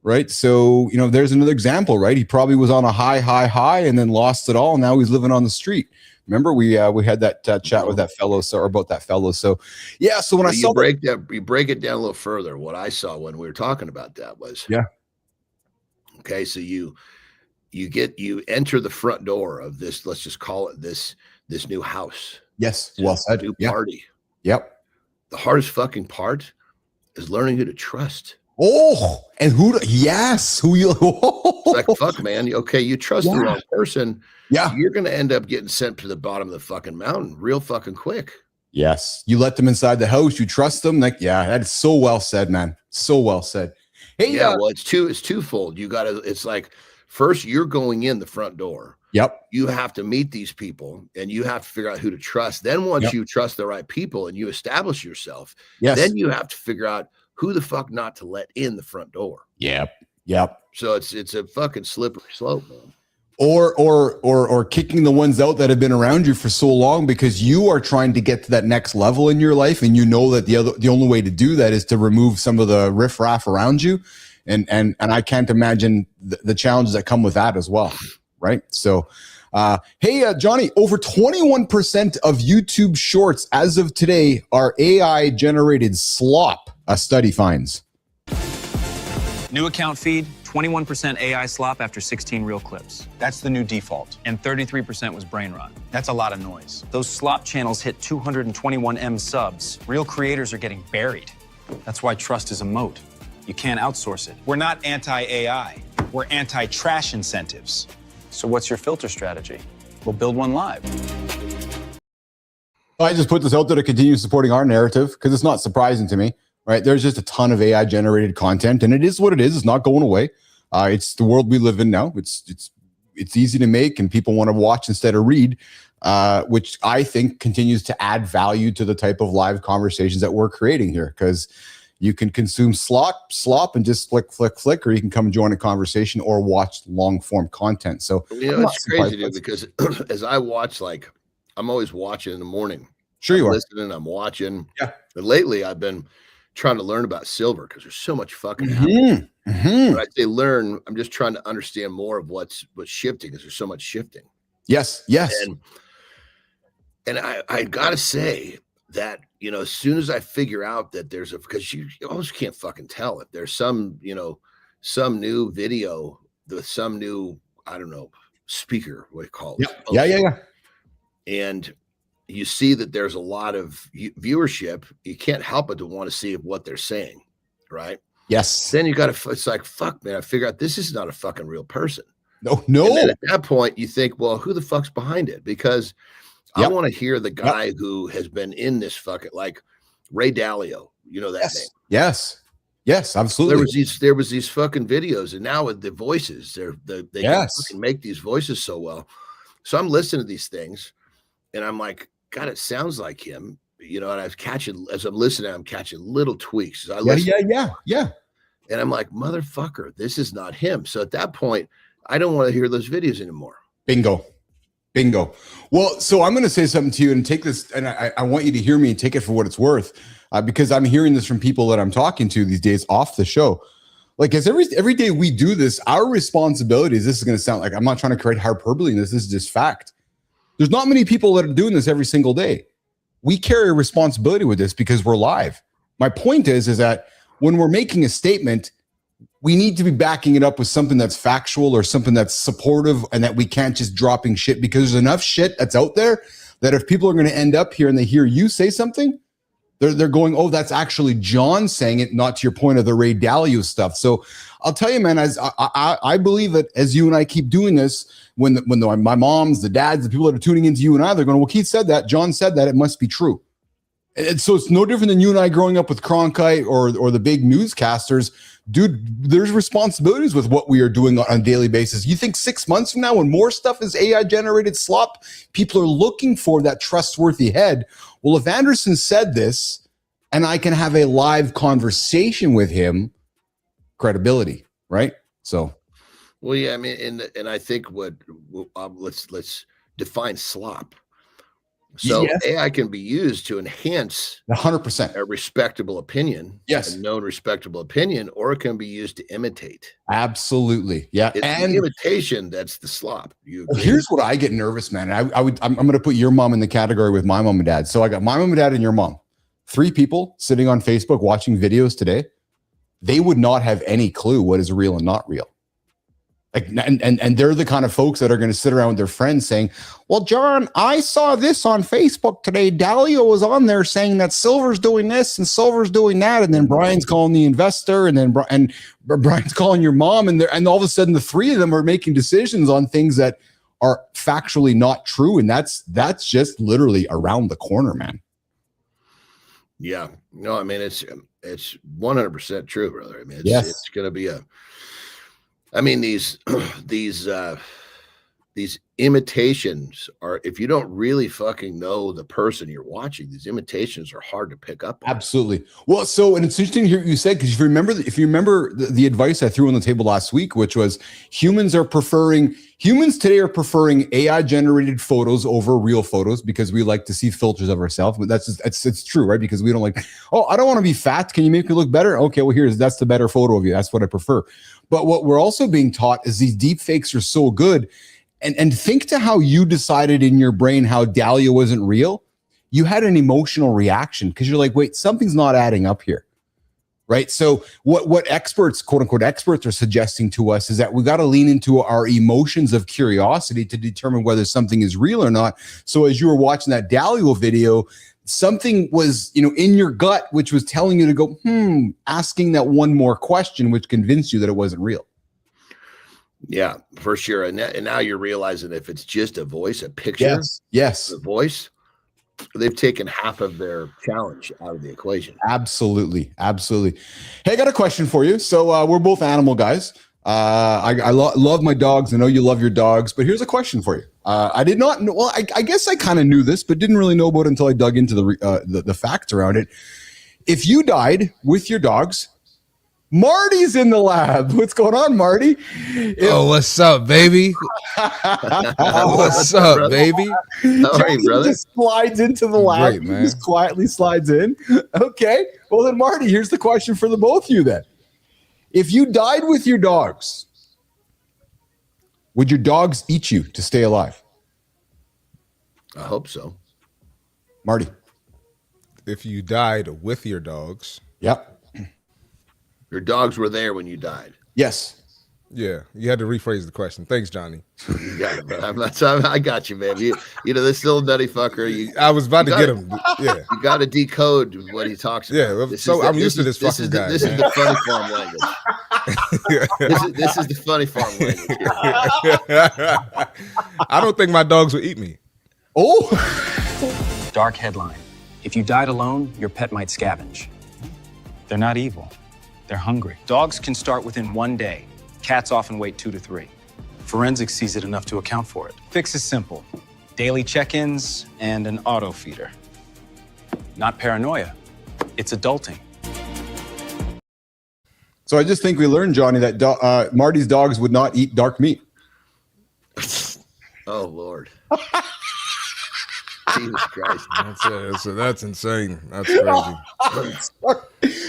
right? So, there's another example, right? He probably was on a high and then lost it all. And now he's living on the street. Remember we had that chat with that fellow, or about that fellow. So yeah. So when you break it down a little further, what I saw when we were talking about that was, okay. So you enter the front door of this, let's just call it this new house. Yes. Well said. New party. Yep. The hardest fucking part is learning who to trust. Oh, and who you like, fuck, man. Okay, you trust the wrong person. Yeah. You're gonna end up getting sent to the bottom of the fucking mountain real fucking quick. Yes. You let them inside the house, you trust them. Like, yeah, that is so well said, man. So well said. Hey, well, it's twofold. It's like, first you're going in the front door. Yep. You have to meet these people and you have to figure out who to trust. Then once you trust the right people and you establish yourself, then you have to figure out who the fuck not to let in the front door. Yep. So it's a fucking slippery slope, man. Or kicking the ones out that have been around you for so long because you are trying to get to that next level in your life, and you know that the only way to do that is to remove some of the riffraff around you, and I can't imagine the challenges that come with that as well, right? So, hey, Johnny, over 21% of YouTube shorts as of today are AI generated slop. A study finds. New account feed, 21% AI slop after 16 real clips. That's the new default. And 33% was brain rot. That's a lot of noise. Those slop channels hit 221 M subs. Real creators are getting buried. That's why trust is a moat. You can't outsource it. We're not anti-AI. We're anti-trash incentives. So what's your filter strategy? We'll build one live. I just put this out there to continue supporting our narrative because it's not surprising to me. Right. There's just a ton of AI generated content, and it is what it is. It's not going away. It's the world we live in now. It's easy to make, and people want to watch instead of read, which I think continues to add value to the type of live conversations that we're creating here. Because you can consume slop and just flick, or you can come join a conversation or watch long form content. So it's crazy, dude, because as I watch, like, I'm always watching in the morning. Sure, you are listening. I'm watching. Yeah. But lately, I've been trying to learn about silver because there's so much fucking happening. When I say learn, I'm just trying to understand more of what's shifting because there's so much shifting. Yes. And I gotta say that, as soon as I figure out that because you almost can't fucking tell if there's some new video with some new, I don't know, speaker, what you call it. Yeah. And you see that there's a lot of viewership. You can't help but to want to see what they're saying, right? Yes. Then you got to, it's like, fuck, man, I figure out this is not a fucking real person. No. And then at that point, you think, well, who the fuck's behind it? Because I want to hear the guy who has been in this fucking, like Ray Dalio, you know that name. Yes, absolutely. There was these fucking videos, and now with the voices, they can fucking make these voices so well. So I'm listening to these things, and I'm like, God, it sounds like him, you know. And as I'm listening, I'm catching little tweaks. And I'm like, motherfucker, this is not him. So at that point, I don't want to hear those videos anymore. Bingo. Well, so I'm going to say something to you and take this, and I want you to hear me and take it for what it's worth, because I'm hearing this from people that I'm talking to these days off the show. Like, as every day we do this, our responsibility is, this is going to sound like I'm not trying to create hyperbole in this. This is just fact. There's not many people that are doing this every single day. We carry a responsibility with this because we're live. My point is that when we're making a statement, we need to be backing it up with something that's factual or something that's supportive, and that we can't just dropping shit, because there's enough shit that's out there that if people are going to end up here and they hear you say something, they're going, oh, that's actually John saying it, not to your point of the Ray Dalio stuff. So I'll tell you, man, as I believe that as you and I keep doing this, when my moms, the dads, the people that are tuning into you and I, they're going, well, Keith said that, John said that, it must be true. And so it's no different than you and I growing up with Cronkite or the big newscasters. Dude, there's responsibilities with what we are doing on a daily basis. You think 6 months from now, when more stuff is AI generated slop, people are looking for that trustworthy head. Well, if Anderson said this and I can have a live conversation with him, credibility, right? So, well, yeah, I mean, and I think let's define slop. So AI can be used to enhance 100% a respectable opinion, a known respectable opinion, or it can be used to imitate. Absolutely, yeah. It's and the imitation that's the slop. Here's what I get nervous, man. I'm going to put your mom in the category with my mom and dad. So I got my mom and dad and your mom, 3 people sitting on Facebook watching videos today. They would not have any clue what is real and not real. Like, and they're the kind of folks that are going to sit around with their friends saying, well, John, I saw this on Facebook today. Dalio was on there saying that silver's doing this and silver's doing that. And then Brian's calling the investor, and then Brian's calling your mom. And all of a sudden, the 3 of them are making decisions on things that are factually not true. And that's just literally around the corner, man. Yeah. No, I mean, it's 100% true, brother. I mean, it's going to be I mean, these imitations are, if you don't really fucking know the person you're watching, these imitations are hard to pick up on. Absolutely. Well, so, and it's interesting to hear what you said, because if you remember the advice I threw on the table last week, which was humans today are preferring AI generated photos over real photos, because we like to see filters of ourselves. But it's true, right? Because we don't like, oh, I don't want to be fat. Can you make me look better? Okay, well, that's the better photo of you. That's what I prefer. But what we're also being taught is these deep fakes are so good. And think to how you decided in your brain how Dalio wasn't real. You had an emotional reaction because you're like, wait, something's not adding up here. Right. So what experts, quote unquote experts, are suggesting to us is that we got to lean into our emotions of curiosity to determine whether something is real or not. So as you were watching that Dalio video, something was, in your gut, which was telling you to go, asking that one more question, which convinced you that it wasn't real. Yeah, for sure. And now you're realizing if it's just a voice, a picture, yes, the voice, they've taken half of their challenge out of the equation. Absolutely. Hey, I got a question for you. So we're both animal guys. I love my dogs. I know you love your dogs, but here's a question for you. I did not know. Well, I guess I kind of knew this, but didn't really know about it until I dug into the facts around it. If you died with your dogs, Marty's in the lab. What's going on, Marty? What's up, baby? What's up, baby? How are you, brother? Just slides into the lab. Great, man. Just quietly slides in. Okay. Well, then, Marty, here's the question for the both of you then. If you died with your dogs, would your dogs eat you to stay alive? I hope so. Marty. If you died with your dogs. Yep. Your dogs were there when you died. Yes. Yeah, you had to rephrase the question. Thanks, Johnny. You got it, man. I got you, man. You know this little nutty fucker. I was about to get him. Yeah, you got to decode what he talks about. Yeah, I'm used to this fucking guy. This is the funny farm language. This is the funny farm language. I don't think my dogs would eat me. Oh, dark headline. If you died alone, your pet might scavenge. They're not evil. They're hungry. Dogs can start within 1 day. Cats often wait 2 to 3. Forensics sees it enough to account for it. Fix is simple. Daily check-ins and an auto feeder. Not paranoia. It's adulting. So I just think we learned, Johnny, that Marty's dogs would not eat dark meat. Oh, Lord. Jesus Christ. That's insane. That's crazy.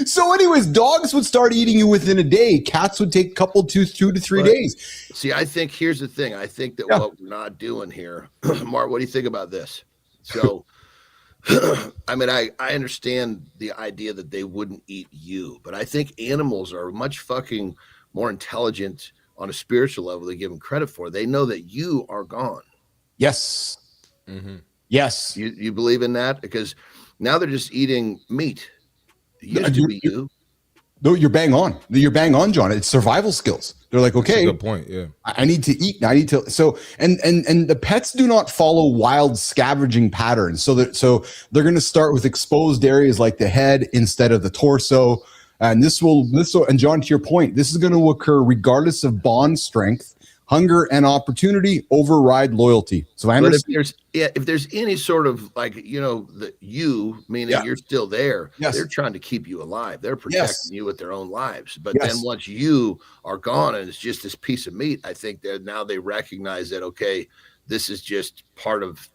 So anyways, dogs would start eating you within a day. Cats would take a couple, 2 to 3 days. See, I think here's the thing. I think that what we're not doing here, Mark, what do you think about this? So, I mean, I understand the idea that they wouldn't eat you, but I think animals are much fucking more intelligent on a spiritual level than they give them credit for. They know that you are gone. Yes. Mm-hmm. Yes. You believe in that? Because now they're just eating meat. It used to be you. No, you're bang on. You're bang on, John. It's survival skills. They're like, okay, good point. Yeah, I need to eat. I need to. So, and the pets do not follow wild scavenging patterns. So they're going to start with exposed areas like the head instead of the torso. And this will, and John, to your point, this is going to occur regardless of bond strength. Hunger and opportunity override loyalty. So I understand. But if there's any sort of like, meaning you're still there, they're trying to keep you alive. They're protecting you with their own lives. But then once you are gone and it's just this piece of meat, I think that now they recognize that, okay, this is just part of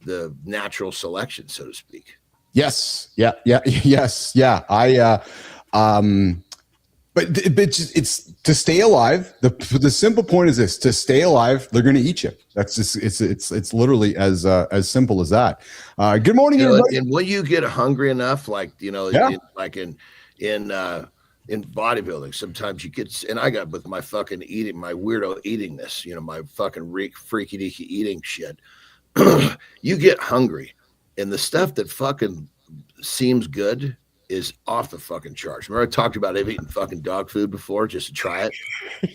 the natural selection, so to speak. Yes. Yeah. Yes. Yeah. But it's to stay alive. The simple point is this: to stay alive, they're going to eat you. That's just it's literally as simple as that. Good morning, everybody. And when you get hungry enough, like in bodybuilding, sometimes you get, and I got with my fucking eating, my weirdo eatingness, my fucking freaky deaky eating shit. You get hungry, and the stuff that fucking seems good is off the fucking charts. Remember I talked about eating fucking dog food before just to try it?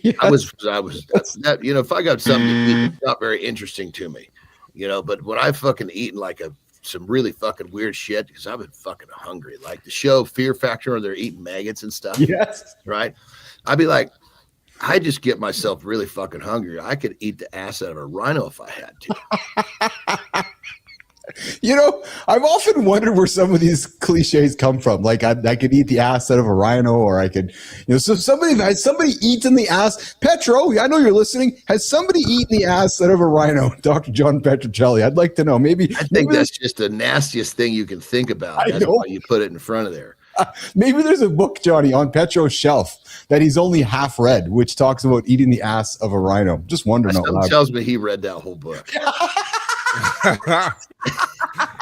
Yes. I was if I got something to eat, it's not very interesting to me, but when I fucking eaten like some really fucking weird shit, because I've been fucking hungry, like the show Fear Factor where they're eating maggots and stuff. Yes. Right. I'd be like, I just get myself really fucking hungry. I could eat the ass out of a rhino if I had to. I've often wondered where some of these cliches come from. Like I could eat the ass out of a rhino, or I could, so has somebody eaten the ass? Petro, I know you're listening. Has somebody eaten the ass out of a rhino? Dr. John Petrocelli. I'd like to know. I think that's just the nastiest thing you can think about. That's why you put it in front of there. Maybe there's a book, Johnny, on Petro's shelf that he's only half read, which talks about eating the ass of a rhino. Just wondering. Something tells me he read that whole book.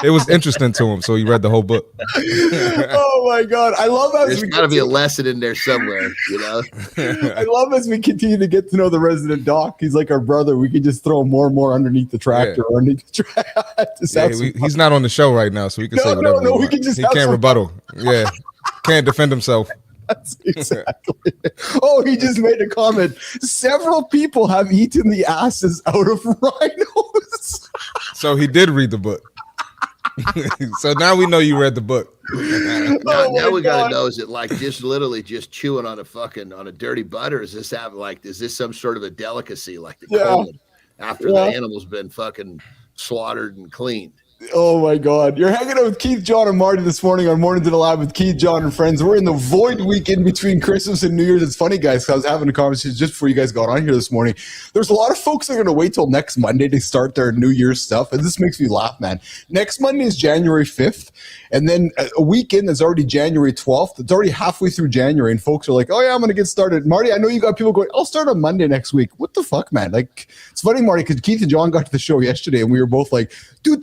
It was interesting to him, so he read the whole book. Oh my God. I love how there's got to be a lesson in there somewhere, I love as we continue to get to know the resident doc. He's like our brother. We can just throw more and more underneath the tractor or underneath the tractor. He's not on the show right now, so we can say whatever. No, we can just he can't rebuttal. Yeah. Can't defend himself. That's exactly. Oh, he just made a comment. Several people have eaten the asses out of rhinos. So he did read the book. So now we know you read the book. Now we gotta know, is it like just literally just chewing on a dirty butt, or is this some sort of a delicacy like the colon after the animal's been fucking slaughtered and cleaned? Oh my God. You're hanging out with Keith, John, and Marty this morning on Mornings in the Lab with Keith, John, and friends. We're in the void weekend between Christmas and New Year's. It's funny, guys, I was having a conversation just before you guys got on here this morning. There's a lot of folks that are going to wait till next Monday to start their New Year's stuff. And this makes me laugh, man. Next Monday is January 5th. And then a weekend is already January 12th. It's already halfway through January. And folks are like, oh yeah, I'm going to get started. Marty, I know you got people going, I'll start on Monday next week. What the fuck, man? Like, it's funny, Marty, because Keith and John got to the show yesterday and we were both like, do.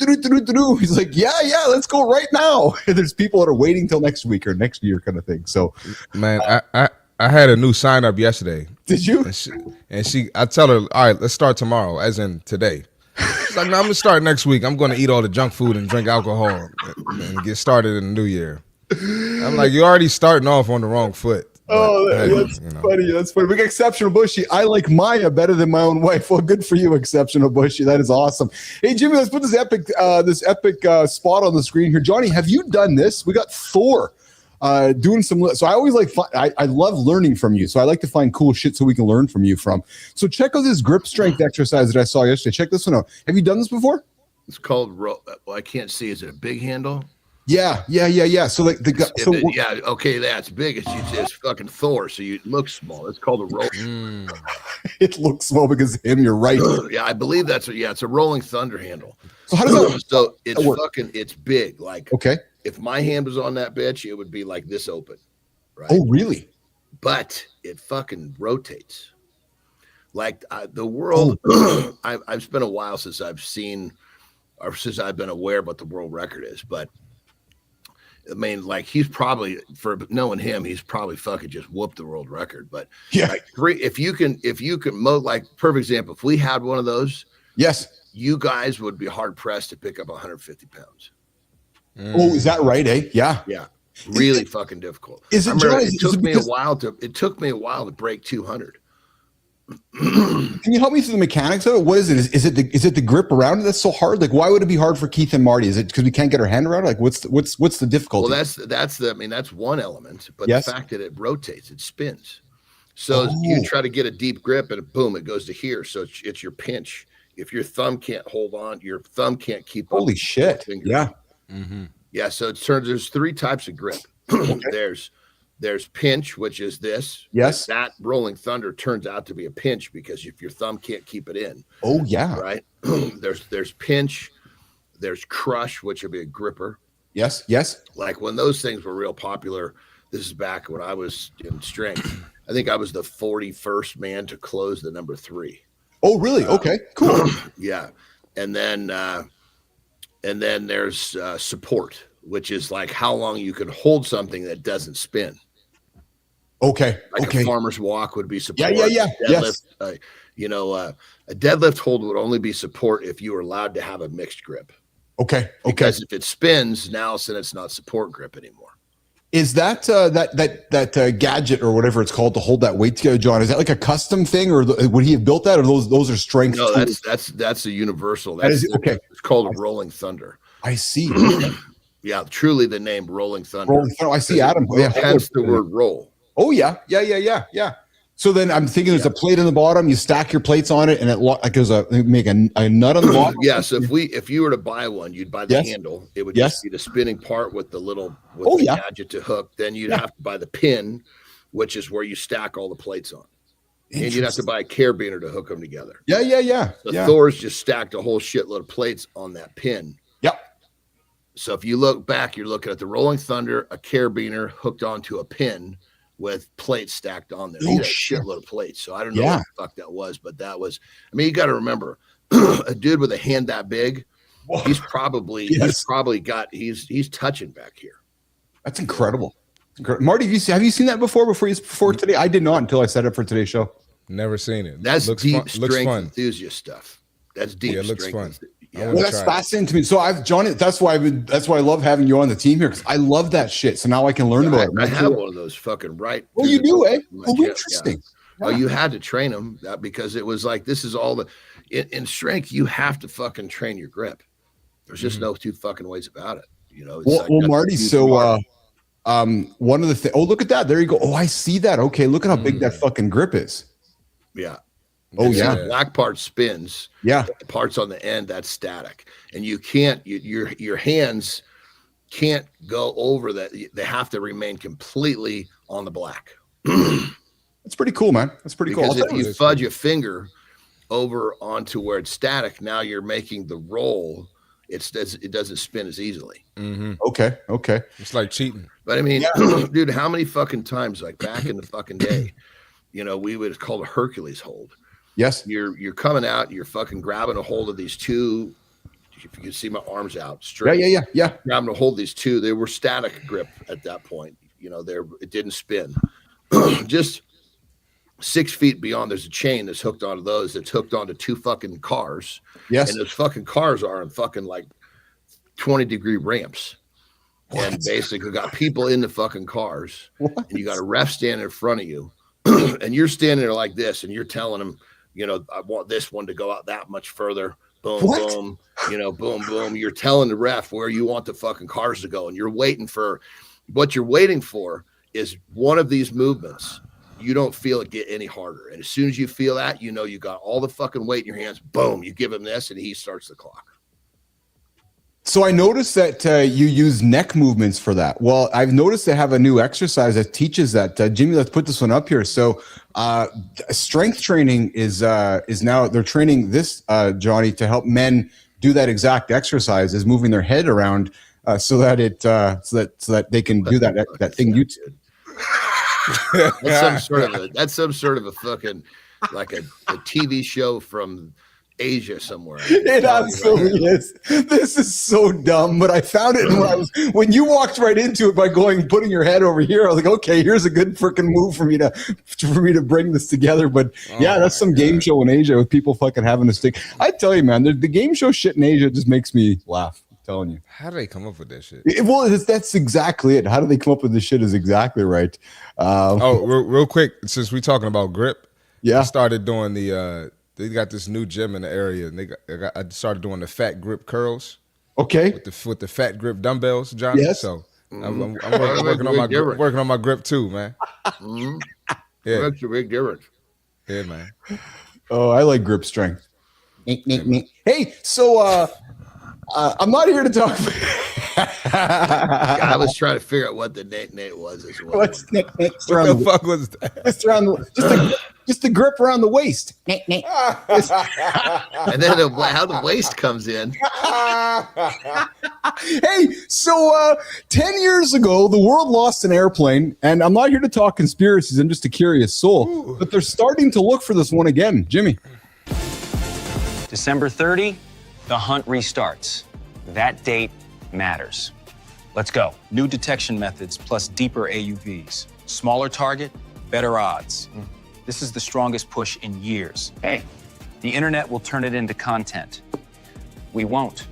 He's like, yeah, let's go right now. And there's people that are waiting till next week or next year kind of thing. So, man, I had a new sign up yesterday. Did you? And I tell her, all right, let's start tomorrow, as in today. She's like, no, I'm gonna start next week. I'm gonna eat all the junk food and drink alcohol and get started in the new year. I'm like, you're already starting off on the wrong foot. Oh, that's funny. That's funny. We got Exceptional Bushy. I like Maya better than my own wife. Well, good for you, Exceptional Bushy. That is awesome. Hey, Jimmy, let's put this epic spot on the screen here. Johnny, have you done this? We got Thor doing some. So I always I love learning from you. So I like to find cool shit so we can learn from you from. So check out this grip strength exercise that I saw yesterday. Check this one out. Have you done this before? It's called. Well, I can't see. Is it a big handle? Yeah. So like okay, that's big. It's fucking Thor, so you look small. It's called a roll. It looks small because of him. You're right. Yeah, I believe it's a Rolling Thunder handle. So how does that? So it's big. Like, okay, if my hand was on that bitch, it would be like this open, right? Oh, really? But it fucking rotates. Like the world. I've spent a while since I've seen, or since I've been aware of what the world record is, but. I mean, like he's probably, for knowing him, he's probably fucking just whooped the world record. But yeah, like if you can like perfect example, if we had one of those, yes, you guys would be hard pressed to pick up 150 pounds. Oh, is that right? Yeah. Really fucking difficult. Is it? It took me a while to break 200. Can you help me through the mechanics of it? What is it? Is it the grip around it that's so hard? Like, why would it be hard for Keith and Marty? Is it because we can't get our hand around it? Like, what's the difficulty? Well, that's one element, but the fact that it rotates, it spins. So you try to get a deep grip and boom, it goes to here. So it's your pinch. If your thumb can't hold on, your thumb can't keep. Holy shit! Yeah. Mm-hmm. Yeah. So there's three types of grip. There's pinch, which is this. Yes. That Rolling Thunder turns out to be a pinch because if your thumb can't keep it in. Oh, yeah. Right. There's pinch. There's crush, which would be a gripper. Yes. Like when those things were real popular, this is back when I was in strength. I think I was the 41st man to close the number 3. Oh, really? Okay, cool. Yeah. And then there's support, which is like how long you can hold something that doesn't spin. Okay. Like a farmer's walk would be support. Yeah. Deadlift, a deadlift hold would only be support if you were allowed to have a mixed grip. Okay. Because if it spins, now it's not support grip anymore. Is that gadget or whatever it's called to hold that weight together, John? Is that like a custom thing, or would he have built that, or those are strength? No, that's a universal. Okay. It's called a Rolling Thunder. I see. Yeah, truly the name Rolling Thunder. Rolling Thunder. I see Adam. Hence the word roll. Oh yeah. So then I'm thinking there's a plate in the bottom. You stack your plates on it, and it like there's make a nut on the bottom. Yeah. So if you were to buy one, you'd buy the handle. It would just be the spinning part with the little gadget to hook. Then you'd have to buy the pin, which is where you stack all the plates on. And you'd have to buy a carabiner to hook them together. Yeah. So Thor's just stacked a whole shitload of plates on that pin. Yep. So if you look back, you're looking at the Rolling Thunder, a carabiner hooked onto a pin with plates stacked on there. Oh, a shitload of plates. So I don't know what the fuck that was, but that was, I mean, you got to remember a dude with a hand that big, he's probably got, he's touching back here. That's incredible. Marty, have you seen that before today? I did not until I set up for today's show. Never seen it. That's deep strength enthusiast stuff. That's deep. Yeah, it looks fun. Yeah. Well, that's fascinating to me. So Johnny, that's why I love having you on the team here, because I love that shit. So now I can learn about it. I have one of those fucking right. Well, you do, eh? Oh, interesting. Yeah. Oh, you had to train them because it was like, this is all in strength, you have to fucking train your grip. There's just no two fucking ways about it. It's Marty, so one of the things, look at that. There you go. Oh, I see that. Okay. Look at how big that fucking grip is. Yeah. Oh, the black part spins. Yeah. The parts on the end, that's static. And you can't, your hands can't go over that. They have to remain completely on the black. That's pretty cool, man. That's pretty cool. Because if you fudge your finger over onto where it's static, now you're making the roll. It doesn't spin as easily. Mm-hmm. Okay. It's like cheating. But I mean, dude, how many fucking times, like back in the fucking day, we would have called a Hercules hold. Yes. You're coming out, you're fucking grabbing a hold of these two. If you can see my arms out straight. Yeah. Grabbing a hold of these two. They were static grip at that point. It didn't spin. just 6 feet beyond, there's a chain that's hooked onto those, that's hooked onto 2 fucking cars. Yes. And those fucking cars are on fucking like 20-degree ramps. What? And basically got people in the fucking cars. What? And you got a ref standing in front of you. And you're standing there like this, and you're telling them, you know, I want this one to go out that much further. Boom, boom, you know, boom, boom. You're telling the ref where you want the fucking cars to go. And you're waiting for what you're waiting for is one of these movements. You don't feel it get any harder. And as soon as you feel that, you know, you got all the fucking weight in your hands. Boom, you give him this, and he starts the clock. So I noticed that you use neck movements for that. Well, I've noticed they have a new exercise that teaches that. Jimmy, let's put this one up here. So strength training is now, they're training this, Johnny, to help men do that exact exercise, is moving their head around so that they can do that thing you did. That's some sort of a fucking, like a TV show from Asia somewhere. It absolutely is. This is so dumb, but I found it when you walked right into it by putting your head over here. I was like, okay, here's a good freaking move for me to bring this together. But yeah, that's some game show in Asia with people fucking having a stick. I tell you, man, the game show shit in Asia just makes me laugh. I'm telling you. How do they come up with that shit? That's exactly it. How do they come up with this shit is exactly right. Real quick, since we're talking about grip, yeah, I started doing they got this new gym in the area, and I started doing the fat grip curls. Okay, with the fat grip dumbbells, Johnny. Yes. So I'm working on my grip too, man. Mm-hmm. Yeah, that's a big difference. Yeah, man. Oh, I like grip strength. Hey, so I'm not here to talk. I was trying to figure out what the Nate was as well. What's Nick? What the fuck was that? Just the grip around the waist. And then how the waist comes in. Hey, so 10 years ago, the world lost an airplane, and I'm not here to talk conspiracies. I'm just a curious soul, but they're starting to look for this one again. Jimmy. December 30, the hunt restarts. That date matters. Let's go. New detection methods plus deeper AUVs. Smaller target, better odds. This is the strongest push in years. Hey, the internet will turn it into content. We won't.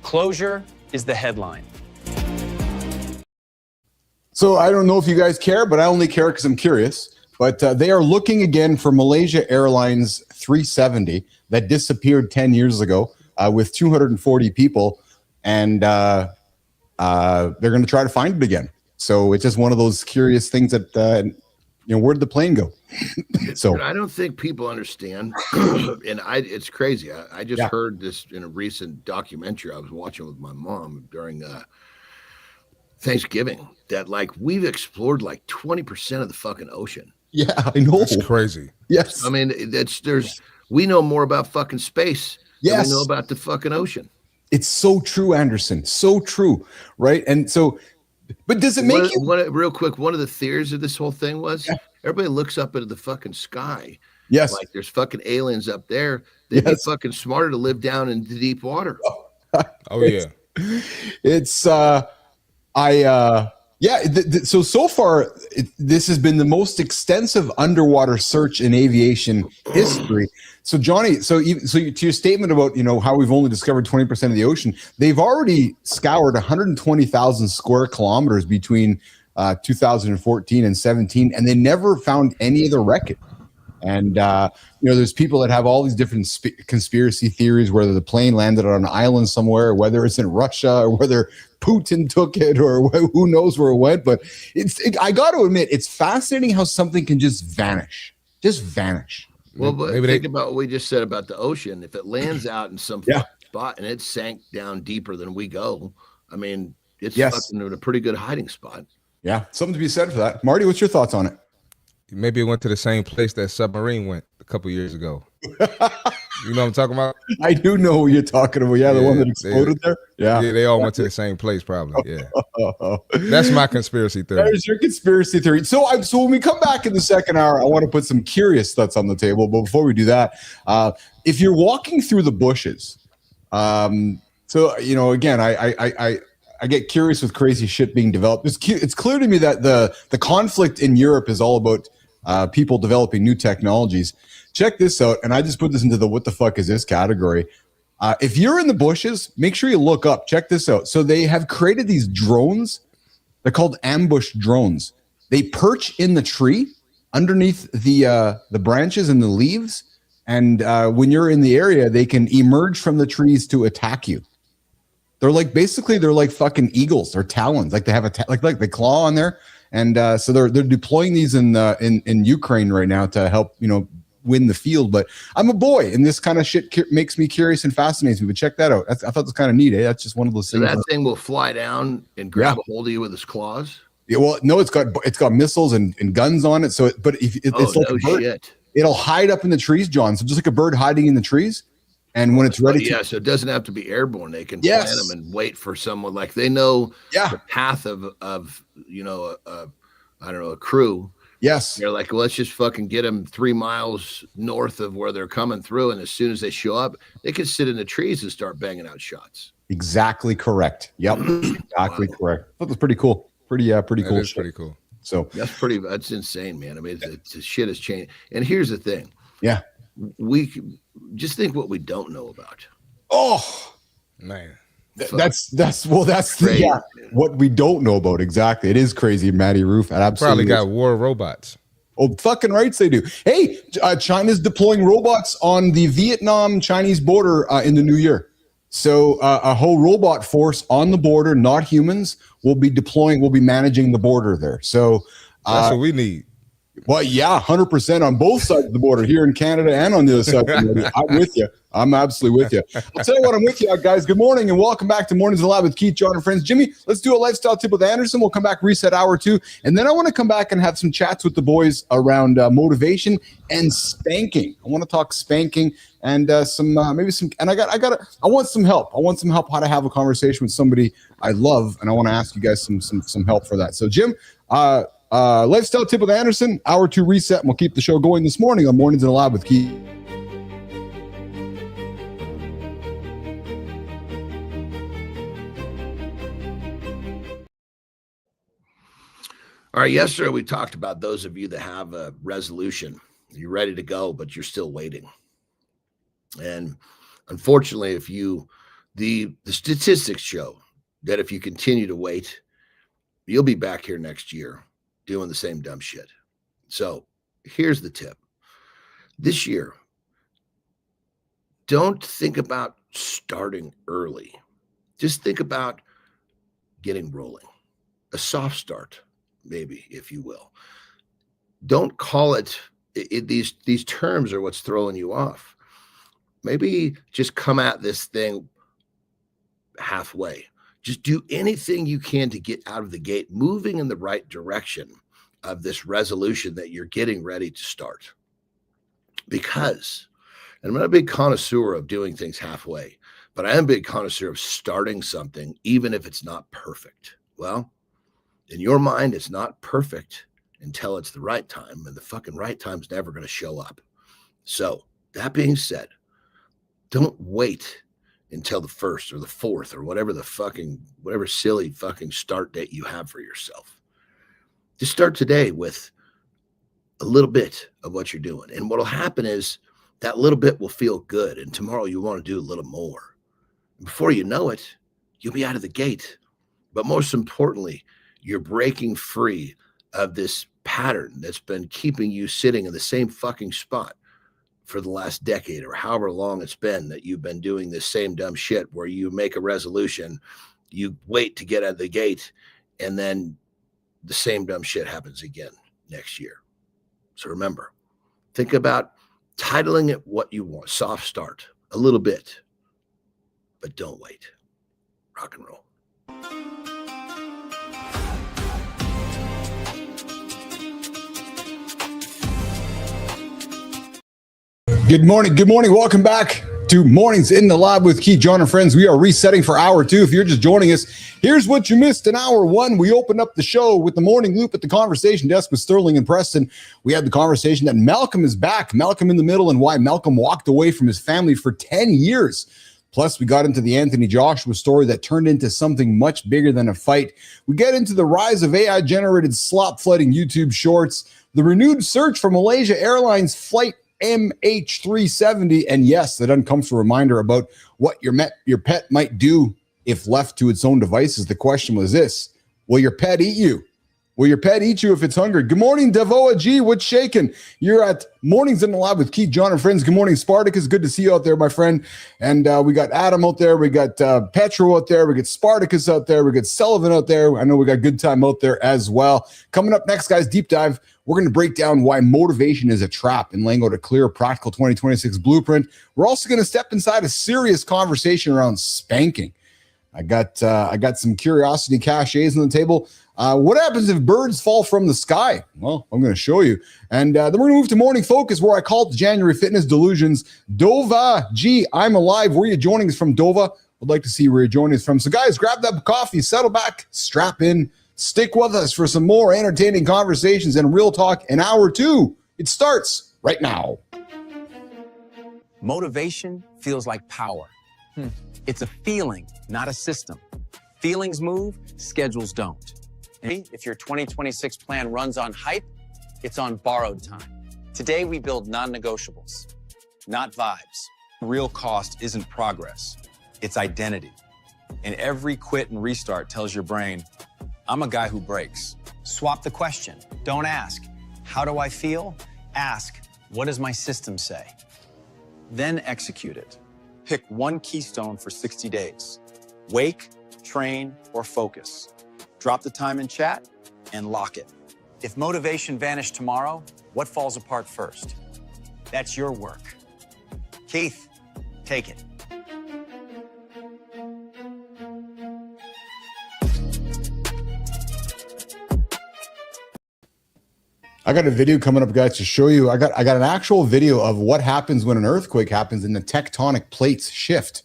Closure is the headline. So I don't know if you guys care, but I only care because I'm curious. But they are looking again for Malaysia Airlines 370 that disappeared 10 years ago with 240 people. And they're going to try to find it again. So it's just one of those curious things that, where did the plane go? So I don't think people understand. And it's crazy. I just heard this in a recent documentary I was watching with my mom during Thanksgiving, that like we've explored like 20% of the fucking ocean. Yeah, I know. That's crazy. Yes. I mean, we know more about fucking space than we know about the fucking ocean. It's so true, Anderson. So true, right? And so, but does it make real quick, one of the theories of this whole thing was everybody looks up into the fucking sky. Yes. Like there's fucking aliens up there. They'd be fucking smarter to live down in the deep water. Oh yeah. It's so far this has been the most extensive underwater search in aviation history. So Johnny, so to your statement about how we've only discovered 20% of the ocean, they've already scoured 120,000 square kilometers between 2014 and 17, and they never found any of the wreckage. And there's people that have all these different conspiracy theories, whether the plane landed on an island somewhere, whether it's in Russia, or whether Putin took it, or who knows where it went. But I got to admit, it's fascinating how something can just vanish. Well, but think about what we just said about the ocean. If it lands out in some spot and it sank down deeper than we go, I mean, it's fucking in a pretty good hiding spot. Yeah, something to be said for that. Marty, what's your thoughts on it? Maybe it went to the same place that submarine went a couple years ago. You know what I'm talking about? I do know what you're talking about. Yeah, the one that exploded there. Yeah, they all went to the same place, probably. Yeah, that's my conspiracy theory. That is your conspiracy theory. So when we come back in the second hour, I want to put some curious thoughts on the table. But before we do that, if you're walking through the bushes, again, I I get curious with crazy shit being developed. It's clear to me that the conflict in Europe is all about people developing new technologies. Check this out, and I just put this into the what the fuck is this category. If you're in the bushes, make sure you look up. Check this out. So they have created these drones. They're called ambush drones. They perch in the tree underneath the branches and the leaves, and when you're in the area, they can emerge from the trees to attack you. They're like fucking eagles. They're talons. Like they have like they claw on there, and so they're deploying these in Ukraine right now to help win the field. But I'm a boy, and this kind of shit makes me curious and fascinates me. But check that out. I thought it was kind of neat. Eh? That's just one of those things. So that thing will fly down and grab a hold of you with its claws. Yeah, well, no, it's got missiles and guns on it. So, it's like a bird. Shit. It'll hide up in the trees, John. So just like a bird hiding in the trees. And when it's ready, so it doesn't have to be airborne. They can plant them and wait for someone. Like they know the path of a crew. Yes, they're like, well, let's just fucking get them 3 miles north of where they're coming through, and as soon as they show up, they can sit in the trees and start banging out shots. Exactly correct. Yep, exactly correct. That was pretty cool. Pretty cool. It's pretty cool. So that's insane, man. I mean, the shit has changed. And here's the thing. Yeah. We just think what we don't know about. Oh man, that's what we don't know about. Exactly. It is crazy. Matty Roof. Absolutely got war robots. Oh, fucking rights they do. Hey, China's deploying robots on the Vietnam-Chinese border in the new year. So a whole robot force on the border, not humans, will be managing the border there. So that's what we need. Well, yeah, 100% on both sides of the border, here in Canada and on the other side. I'm with you. I'm absolutely with you. I'll tell you what, I'm with you, guys. Good morning and welcome back to Mornings in the Lab with Keith, John, and friends. Jimmy, let's do a lifestyle tip with Anderson. We'll come back, reset hour 2, and then I want to come back and have some chats with the boys around motivation and spanking. I want to talk spanking and I want some help. I want some help how to have a conversation with somebody I love, and I want to ask you guys some help for that. So, Jim, lifestyle tip with Anderson, hour 2 reset, and we'll keep the show going this morning on Mornings in the Lab with Keith. All right, yesterday we talked about those of you that have a resolution. You're ready to go, but you're still waiting. And unfortunately, the statistics show that if you continue to wait, you'll be back here next year doing the same dumb shit. So here's the tip. This year, don't think about starting early. Just think about getting rolling. A soft start, maybe, if you will. Don't call it these terms are what's throwing you off. Maybe just come at this thing halfway. Just do anything you can to get out of the gate, moving in the right direction of this resolution that you're getting ready to start. Because, and I'm not a big connoisseur of doing things halfway, but I am a big connoisseur of starting something, even if it's not perfect. Well, in your mind, it's not perfect until it's the right time, and the fucking right time is never going to show up. So, that being said, don't wait until the 1st or the 4th or whatever silly fucking start date you have for yourself. Just start today with a little bit of what you're doing. And what'll happen is that little bit will feel good. And tomorrow you want to do a little more. Before you know it, you'll be out of the gate. But most importantly, you're breaking free of this pattern that's been keeping you sitting in the same fucking spot for the last decade or however long it's been that you've been doing this same dumb shit where you make a resolution, you wait to get out of the gate, and then the same dumb shit happens again next year. So remember, think about titling it what you want. Soft start, a little bit, but don't wait. Rock and roll. Good morning. Good morning. Welcome back to Mornings in the Lab with Keith, John, and friends. We are resetting for hour 2. If you're just joining us, here's what you missed in hour 1. We opened up the show with the morning loop at the conversation desk with Sterling and Preston. We had the conversation that Malcolm is back, Malcolm in the Middle, and why Malcolm walked away from his family for 10 years. Plus, we got into the Anthony Joshua story that turned into something much bigger than a fight. We get into the rise of AI-generated slop flooding YouTube shorts, the renewed search for Malaysia Airlines flight MH370, and yes, that uncomfortable reminder about what your pet might do if left to its own devices. The question was this: will your pet eat you? Will your pet eat you if it's hungry? Good morning, Devoa G. What's shaking? You're at Mornings in the Lab with Keith, John, and friends. Good morning, Spartacus. Good to see you out there, my friend. And we got Adam out there. We got Petro out there. We got Spartacus out there. We got Sullivan out there. I know we got Good Time out there as well. Coming up next, guys, deep dive. We're going to break down why motivation is a trap and laying out a clear, practical 2026 blueprint. We're also going to step inside a serious conversation around spanking. I got some curiosity caches on the table. What happens if birds fall from the sky? Well, I'm going to show you. And then we're going to move to Morning Focus, where I call it the January Fitness Delusions. Dova G, I'm alive. Where are you joining us from, Dova? Would like to see where you're joining us from. So, guys, grab that coffee, settle back, strap in, stick with us for some more entertaining conversations and real talk in hour 2. It starts right now. Motivation feels like power. It's a feeling, not a system. Feelings move, schedules don't. If your 2026 plan runs on hype, it's on borrowed time. Today, we build non-negotiables, not vibes. Real cost isn't progress, it's identity. And every quit and restart tells your brain, I'm a guy who breaks. Swap the question. Don't ask, how do I feel? Ask, what does my system say? Then execute it. Pick one keystone for 60 days. Wake, train, or focus. Drop the time in chat and lock it. If motivation vanished tomorrow, what falls apart first? That's your work. Keith, take it. I got a video coming up, guys, to show you. I got an actual video of what happens when an earthquake happens and the tectonic plates shift.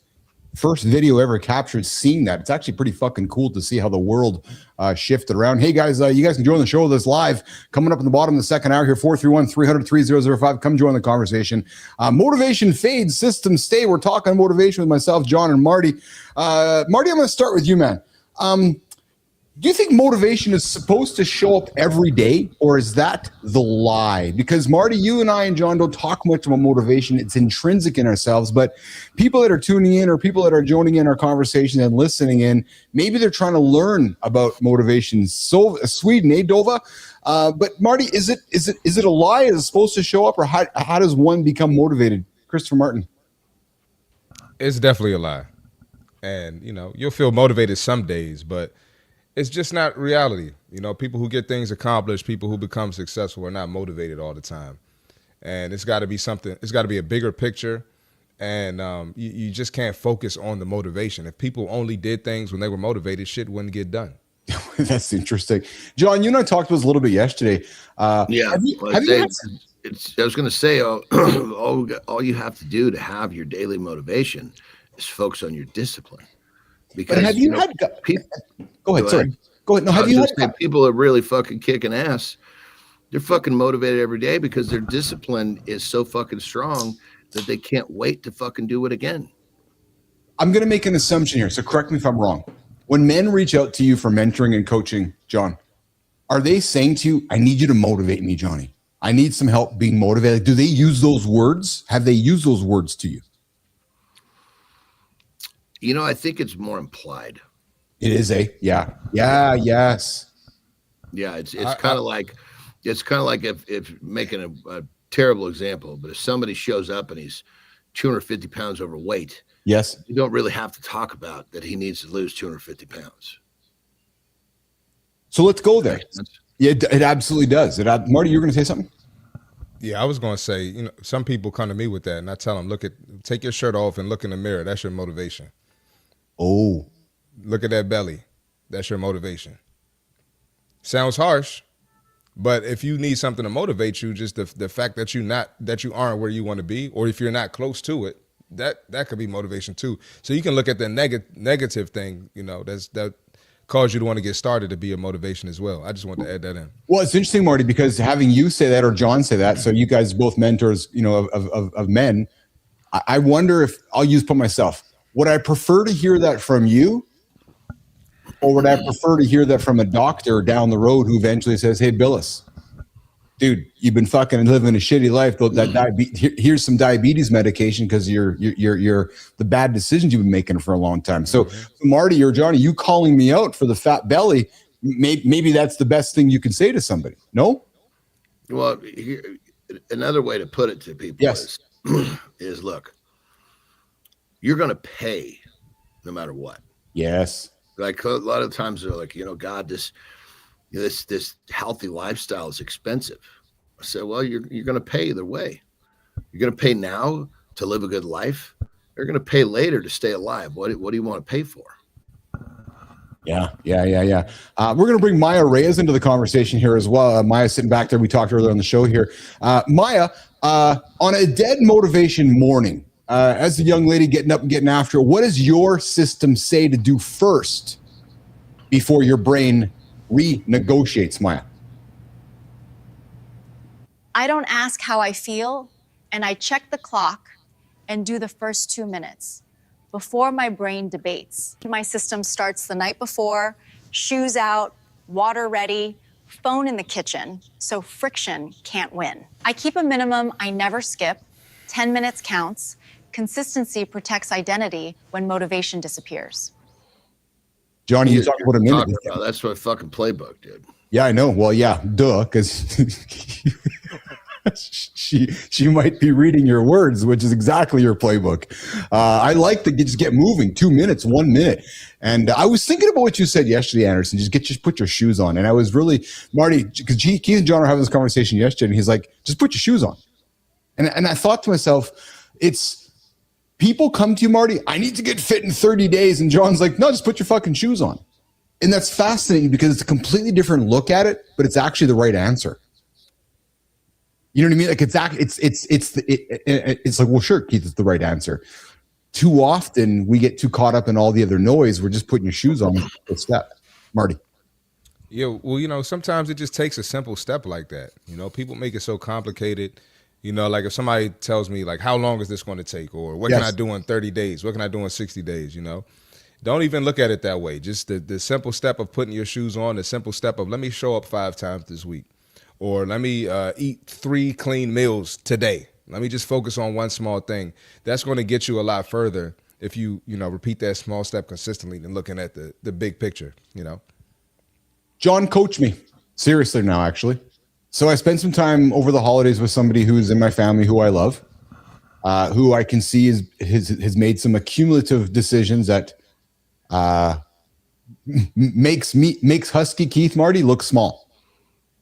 First video ever captured seeing that. It's actually pretty fucking cool to see how the world shifted around. Hey, guys, you guys can join the show with us live. Coming up in the bottom of the second hour here, 431-300-3005. Come join the conversation. Motivation fades, systems stay. We're talking motivation with myself, John, and Marty. Marty, I'm going to start with you, man. Do you think motivation is supposed to show up every day, or is that the lie? Because Marty, you and I and John don't talk much about motivation. It's intrinsic in ourselves, but people that are tuning in or people that are joining in our conversation and listening in, maybe they're trying to learn about motivation. So Sweden, Dova? But Marty, is it a lie? Is it supposed to show up, or how does one become motivated? Christopher Martin. It's definitely a lie. And, you'll feel motivated some days, but it's just not reality. People who get things accomplished, people who become successful are not motivated all the time. And it's got to be something, it's got to be a bigger picture. And you just can't focus on the motivation. If people only did things when they were motivated, shit wouldn't get done. That's interesting. John, you and I talked about this a little bit yesterday. I was going to say, all you have to do to have your daily motivation is focus on your discipline. Because have you had people? Go ahead. Sorry. Go ahead. No, have you had people are really fucking kicking ass? They're fucking motivated every day because their discipline is so fucking strong that they can't wait to fucking do it again. I'm going to make an assumption here, so correct me if I'm wrong. When men reach out to you for mentoring and coaching, John, are they saying to you, I need you to motivate me, Johnny? I need some help being motivated. Do they use those words? Have they used those words to you? I think it's more implied. It is yes. Yeah, it's kind of like if making a terrible example, but if somebody shows up and he's 250 pounds overweight, yes, you don't really have to talk about that he needs to lose 250 pounds. So let's go there. Yeah, it absolutely does. Marty, you're going to say something? Yeah, I was going to say, some people come to me with that, and I tell them, take your shirt off and look in the mirror. That's your motivation. Oh, look at that belly. That's your motivation. Sounds harsh, but if you need something to motivate you, just the fact that you aren't where you want to be, or if you're not close to it, that could be motivation too. So you can look at the negative thing, that cause you to want to get started to be a motivation as well. I just want to add that in. Well, it's interesting, Marty, because having you say that or John say that, so you guys both mentors, of men. I wonder if I'll put myself. Would I prefer to hear that from you, or would I prefer to hear that from a doctor down the road who eventually says, "Hey, Billis, dude, you've been fucking living a shitty life. Here's some diabetes medication because you're the bad decisions you've been making for a long time." So, Marty or Johnny, you calling me out for the fat belly, maybe that's the best thing you can say to somebody. No? Well, another way to put it to people is look, you're going to pay no matter what. Yes. Like a lot of times they're like, God, this healthy lifestyle is expensive. I said, well, you're going to pay either way. You're going to pay now to live a good life. You're going to pay later to stay alive. What do you want to pay for? Yeah. We're going to bring Maya Reyes into the conversation here as well. Maya's sitting back there. We talked earlier on the show here. Maya, on a dead motivation morning, as a young lady getting up and getting after it, what does your system say to do first before your brain renegotiates, Maya? I don't ask how I feel, and I check the clock and do the first 2 minutes before my brain debates. My system starts the night before, shoes out, water ready, phone in the kitchen, so friction can't win. I keep a minimum I never skip. 10 minutes counts. Consistency protects identity when motivation disappears. Johnny, you talked about a minute. That's what fucking playbook did. Yeah, I know. Well, yeah, duh, because she might be reading your words, which is exactly your playbook. I like to just get moving. 2 minutes, 1 minute. And I was thinking about what you said yesterday, Anderson. Just put your shoes on. And I was really, Marty, because Keith and John are having this conversation yesterday, and he's like, just put your shoes on. And I thought to myself, it's people come to you, Marty, I need to get fit in 30 days. And John's like, no, just put your fucking shoes on. And that's fascinating because it's a completely different look at it, but it's actually the right answer. You know what I mean? Like it's like, well, sure, Keith, it's the right answer. Too often we get too caught up in all the other noise. We're just putting your shoes on the step. Marty. Yeah, well, sometimes it just takes a simple step like that. People make it so complicated. Like if somebody tells me like, how long is this going to take? Or what can I do in 30 days? What can I do in 60 days? Don't even look at it that way. Just the simple step of putting your shoes on, the simple step of let me show up 5 times this week. Or let me eat 3 clean meals today. Let me just focus on one small thing. That's going to get you a lot further if you repeat that small step consistently than looking at the big picture, John coached me. Seriously now, actually. So I spent some time over the holidays with somebody who's in my family who I love, who I can see has made some accumulative decisions that makes Husky Keith Marty look small.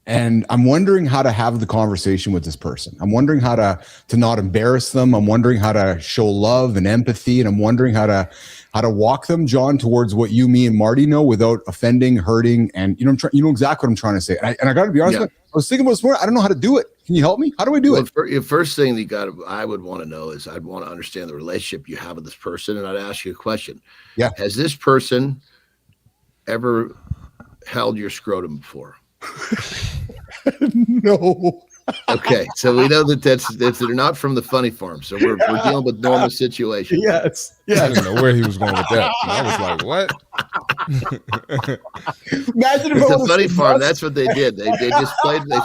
And I'm wondering how to have the conversation with this person. I'm wondering how to not embarrass them. I'm wondering how to show love and empathy. And I'm wondering how to walk them, John, towards what you, me, and Marty know without offending, hurting. And you know exactly what I'm trying to say. And I got to be honest with you, I was thinking about this morning. I don't know how to do it. Can you help me? How do I do it? First thing I would want to know is I'd want to understand the relationship you have with this person. And I'd ask you a question. Yeah. Has this person ever held your scrotum before? No. Okay, so we know that that's they're not from the funny farm, so we're dealing with normal situations. Yes. I didn't know where he was going with that. I was like, what? Imagine if the funny farm. That's what they did. They just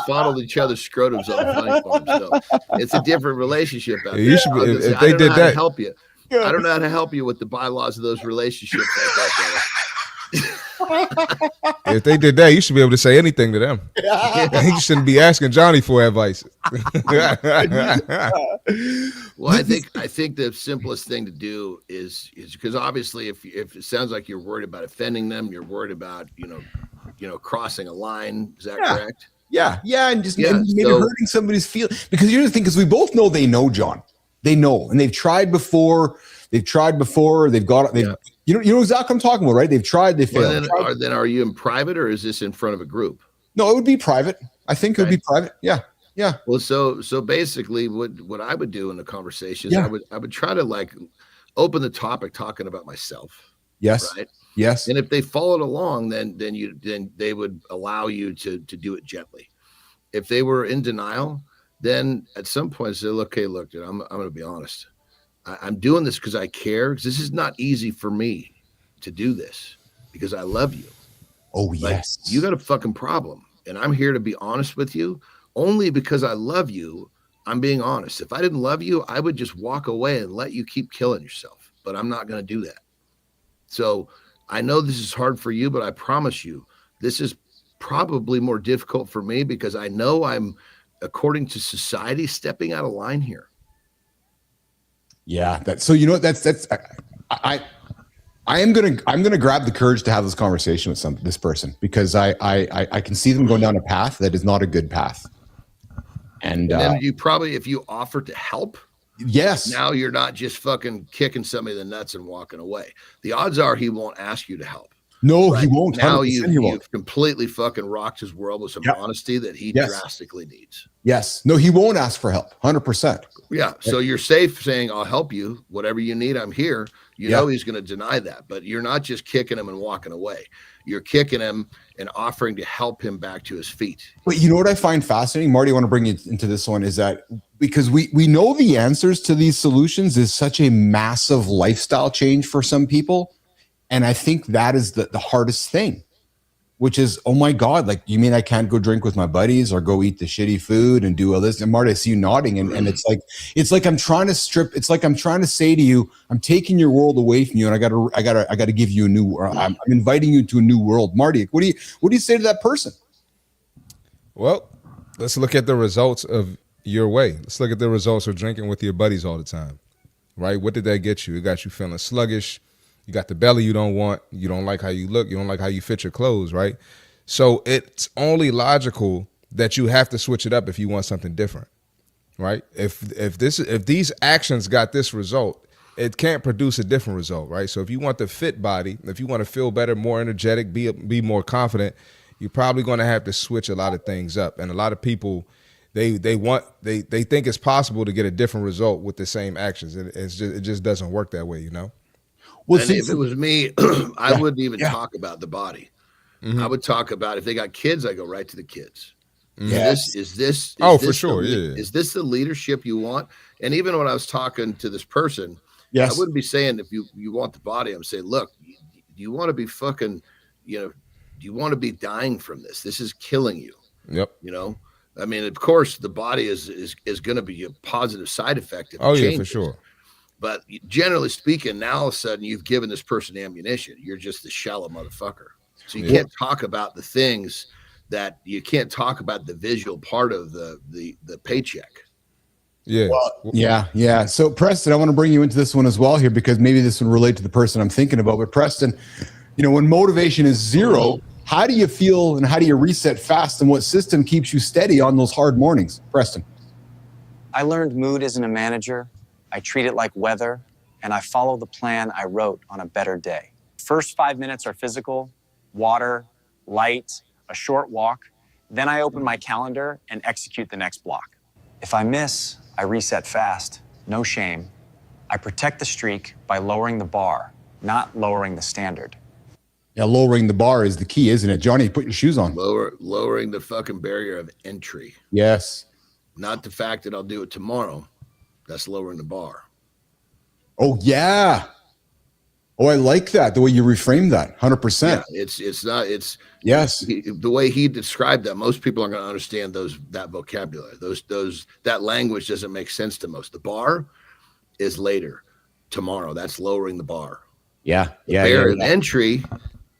fondled each other's scrotums on the funny farm. So it's a different relationship out there. You should be, if they did that, help you. I don't know how to help you with the bylaws of those relationships like that. If they did that, you should be able to say anything to them. You shouldn't be asking Johnny for advice. Well, I think the simplest thing to do is because obviously if it sounds like you're worried about offending them, you're worried about crossing a line. Is that correct? Yeah, and just maybe hurting somebody's feelings. Because here's the thing: because we both know they know, John. They know, and they've tried before. They've got it. You know exactly what I'm talking about, right? They've tried, they failed. Well, then are you in private or is this in front of a group? No, it would be private. I think it would be private. Yeah. Well, so basically what I would do in the conversation is I would try to open the topic talking about myself. Yes. Right. Yes. And if they followed along, then they would allow you to do it gently. If they were in denial, then at some point say, okay, look, dude, I'm going to be honest. I'm doing this because I care. Because this is not easy for me to do this because I love you. Oh, yes. Like, you got a fucking problem. And I'm here to be honest with you. Only because I love you, I'm being honest. If I didn't love you, I would just walk away and let you keep killing yourself. But I'm not going to do that. So I know this is hard for you, but I promise you, this is probably more difficult for me because I know I'm, according to society, stepping out of line here. Yeah. So you know what? I'm gonna grab the courage to have this conversation with this person because I can see them going down a path that is not a good path. And then you probably, if you offer to help, yes, now you're not just fucking kicking somebody in the nuts and walking away. The odds are he won't ask you to help. No, right? He won't. Now he won't. you've completely fucking rocked his world with some honesty that he drastically needs. Yes. No, he won't ask for help. 100%. Yeah. So you're safe saying, I'll help you. Whatever you need, I'm here. You know he's going to deny that. But you're not just kicking him and walking away. You're kicking him and offering to help him back to his feet. But you know what I find fascinating, Marty, I want to bring you into this one, is that because we know the answers to these solutions is such a massive lifestyle change for some people. And I think that is the hardest thing, which is, oh my God, like, you mean I can't go drink with my buddies or go eat the shitty food and do all this? And Marty, I see you nodding. And it's like I'm trying to strip. It's like I'm trying to say to you, I'm taking your world away from you. And I gotta give you a new, I'm inviting you to a new world. Marty, what do you say to that person? Well, let's look at the results of your way. Let's look at the results of drinking with your buddies all the time, right? What did that get you? It got you feeling sluggish. You got the belly you don't want. You don't like how you look. You don't like how you fit your clothes, right? So it's only logical that you have to switch it up if you want something different, right? If these actions got this result, it can't produce a different result, right? So if you want the fit body, if you want to feel better, more energetic, be more confident, you're probably going to have to switch a lot of things up. And a lot of people, they think it's possible to get a different result with the same actions. It just doesn't work that way, you know? Well, if it was me, I wouldn't even talk about the body. I would talk about, if they got kids, I go right to the kids. Yes. Is this for sure? Is this the leadership you want? And even when I was talking to this person, yes, I wouldn't be saying if you want the body. I'm saying, look, do you want to be fucking, do you want to be dying from this? This is killing you. Yep. I mean, of course, the body is going to be a positive side effect. Oh yeah, for sure. But generally speaking, now all of a sudden you've given this person ammunition. You're just the shallow motherfucker. So you can't talk about the things that you can't talk about the visual part of the paycheck. Yeah. Well, yeah. So Preston, I want to bring you into this one as well here, because maybe this would relate to the person I'm thinking about. But Preston, when motivation is zero, how do you feel and how do you reset fast, and what system keeps you steady on those hard mornings? Preston. I learned mood isn't a manager. I treat it like weather, and I follow the plan I wrote on a better day. First 5 minutes are physical, water, light, a short walk. Then I open my calendar and execute the next block. If I miss, I reset fast, no shame. I protect the streak by lowering the bar, not lowering the standard. Yeah, lowering the bar is the key, isn't it? Johnny, put your shoes on. Lowering the fucking barrier of entry. Yes. Not the fact that I'll do it tomorrow. That's lowering the bar. Oh, yeah. Oh, I like that. The way you reframe that. 100%. Yeah, yes. The way he described that, most people aren't going to understand that vocabulary. That language doesn't make sense to most. The bar is later, tomorrow. That's lowering the bar. Yeah. The barrier of entry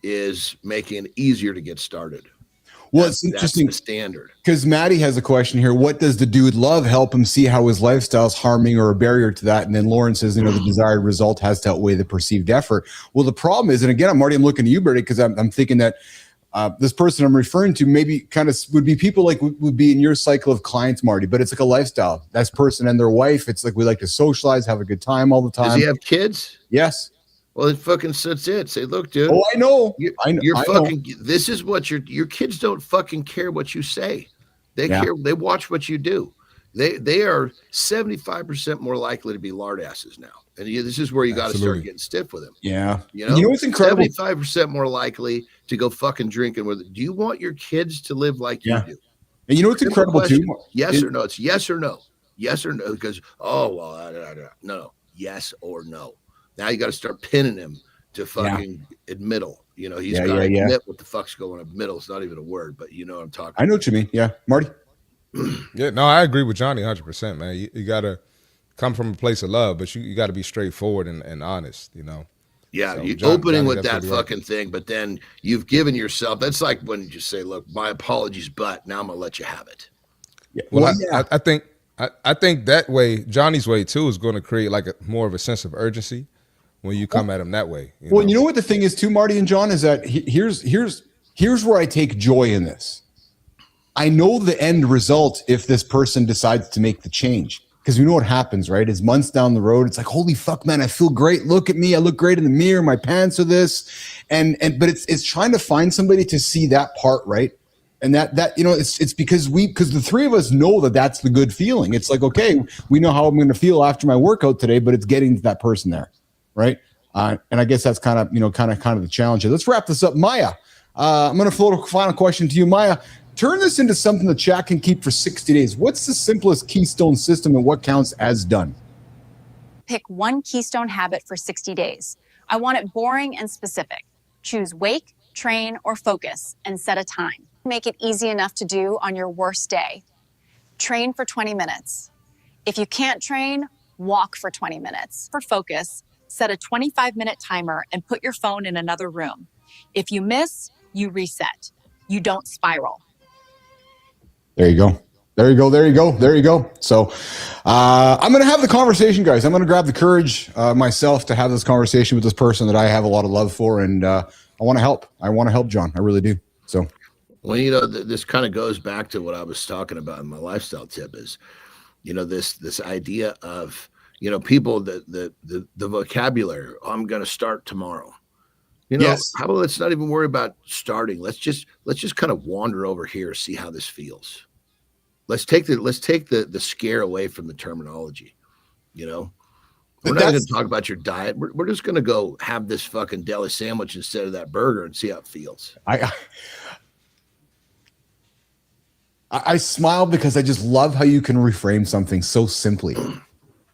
is making it easier to get started. Well, it's interesting. That's the standard. Because Maddie has a question here. What does the dude love help him see how his lifestyle is harming or a barrier to that? And then Lauren says, the desired result has to outweigh the perceived effort. Well, the problem is, and again, I'm looking at you, Bertie, because I'm thinking that this person I'm referring to maybe kind of would be people like would be in your cycle of clients, Marty, but it's like a lifestyle. That's person and their wife. It's like we like to socialize, have a good time all the time. Does he have kids? Yes. Well, it fucking sits it. Say, look, dude. Oh, I know. You're fucking. This is what your kids don't fucking care what you say. They care. They watch what you do. They are 75% more likely to be lard asses now. And this is where you got to start getting stiff with them. Yeah. What's incredible? 75% more likely to go fucking drinking with it. Do you want your kids to live like you do? And you know what's incredible too? Yes or no? It's yes or no. Yes or no. Because no. yes or no. Now you got to start pinning him to fucking admittal. You know, he's got to admit what the fuck's going on. Admittal is not even a word, but you know what I'm talking about. I know what you mean. Yeah. Marty? Yeah, no, I agree with Johnny 100%, man. You got to come from a place of love, but you got to be straightforward and honest, you know. Yeah, So you Johnny opening with that absolutely fucking thing, but then you've given yourself. That's like when you just say, "Look, my apologies, but now I'm gonna let you have it." Yeah. Well, I think that way, Johnny's way too, is going to create like more of a sense of urgency when you come at him that way. You know what the thing is too, Marty and John, is that here's where I take joy in this. I know the end result if this person decides to make the change. Because we know what happens, right? Is months down the road, it's like, holy fuck, man, I feel great. Look at me. I look great in the mirror. My pants are this. But it's trying to find somebody to see that part, right? And that you know, it's because the three of us know that that's the good feeling. It's like, okay, we know how I'm going to feel after my workout today, but it's getting to that person there, right? And I guess that's kind of the challenge here. Let's wrap this up. Maya, I'm going to float a final question to you, Maya. Turn this into something the chat can keep for 60 days. What's the simplest keystone system and what counts as done? Pick one keystone habit for 60 days. I want it boring and specific. Choose wake, train, or focus and set a time. Make it easy enough to do on your worst day. Train for 20 minutes. If you can't train, walk for 20 minutes. For focus, set a 25-minute timer and put your phone in another room. If you miss, you reset. You don't spiral. There you go. So I'm going to have the conversation, guys. I'm going to grab the courage myself to have this conversation with this person that I have a lot of love for. And I want to help. John. I really do. So, well, you know, this kind of goes back to what I was talking about in my lifestyle tip is, you know, this idea of, you know, people, the vocabulary, I'm going to start tomorrow. You know, how about let's not even worry about starting. Let's just kind of wander over here, see how this feels. Let's take the scare away from the terminology. You know, we're not going to talk about your diet. We're just going to go have this fucking deli sandwich instead of that burger and see how it feels. I smile because I just love how you can reframe something so simply.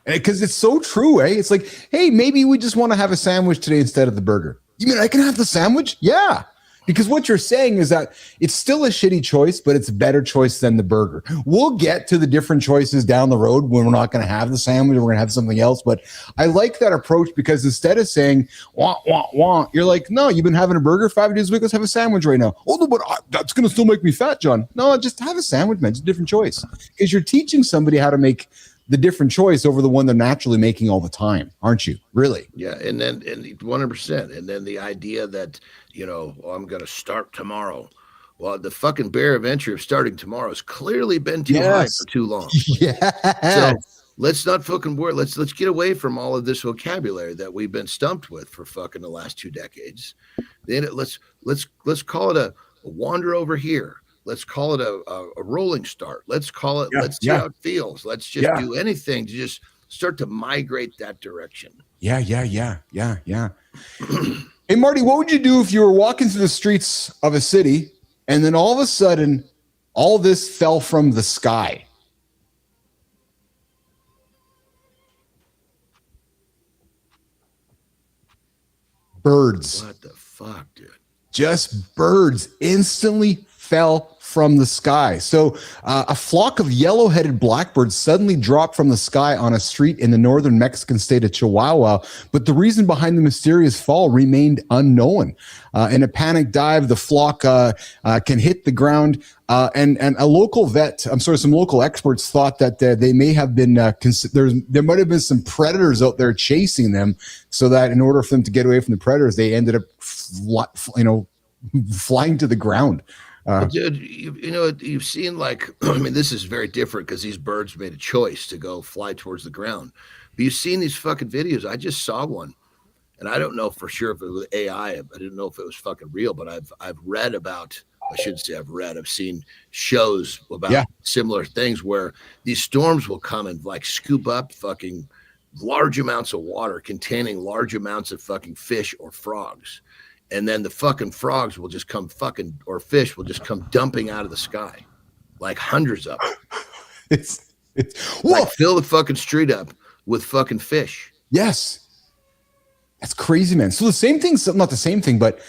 Because it's so true, eh? It's like, hey, maybe we just want to have a sandwich today instead of the burger. You mean I can have the sandwich? Yeah. Because what you're saying is that it's still a shitty choice, but it's a better choice than the burger. We'll get to the different choices down the road when we're not going to have the sandwich, we're going to have something else. But I like that approach because instead of saying, wah, wah, wah, you're like, no, you've been having a burger 5 days a week. Let's have a sandwich right now. Oh, no, but that's going to still make me fat, John. No, just have a sandwich, man. It's a different choice. Because you're teaching somebody how to make the different choice over the one they're naturally making all the time, aren't you? Really? Yeah. And 100%. And then the idea that, you know, I'm going to start tomorrow. Well, the fucking barrier of entry of starting tomorrow has clearly been too high for too long. So let's not fucking worry. Let's get away from all of this vocabulary that we've been stumped with for fucking the last 2 decades. Then let's call it a wander over here. Let's call it a rolling start. Let's call it, let's see how it feels. Let's just do anything to just start to migrate that direction. Yeah. Hey, Marty, what would you do if you were walking through the streets of a city and then all of a sudden all this fell from the sky? Birds. What the fuck, dude? Just birds instantly fell from the sky. So a flock of yellow-headed blackbirds suddenly dropped from the sky on a street in the northern Mexican state of Chihuahua, but the reason behind the mysterious fall remained unknown. In a panic dive, the flock can hit the ground, and a local some local experts thought that they may have been there might have been some predators out there chasing them, so that in order for them to get away from the predators, they ended up flying to the ground. Dude, you know, you've seen like, I mean, this is very different because these birds made a choice to go fly towards the ground. But you've seen these fucking videos. I just saw one, and I don't know for sure if it was AI. I didn't know if it was fucking real, but I've read about. I shouldn't say I've read. I've seen shows about similar things where these storms will come and like scoop up fucking large amounts of water containing large amounts of fucking fish or frogs. And then the fucking frogs will just come or fish will just come dumping out of the sky, like hundreds of them. It's like fill the fucking street up with fucking fish. Yes. That's crazy, man. So the same thing, not the same thing, but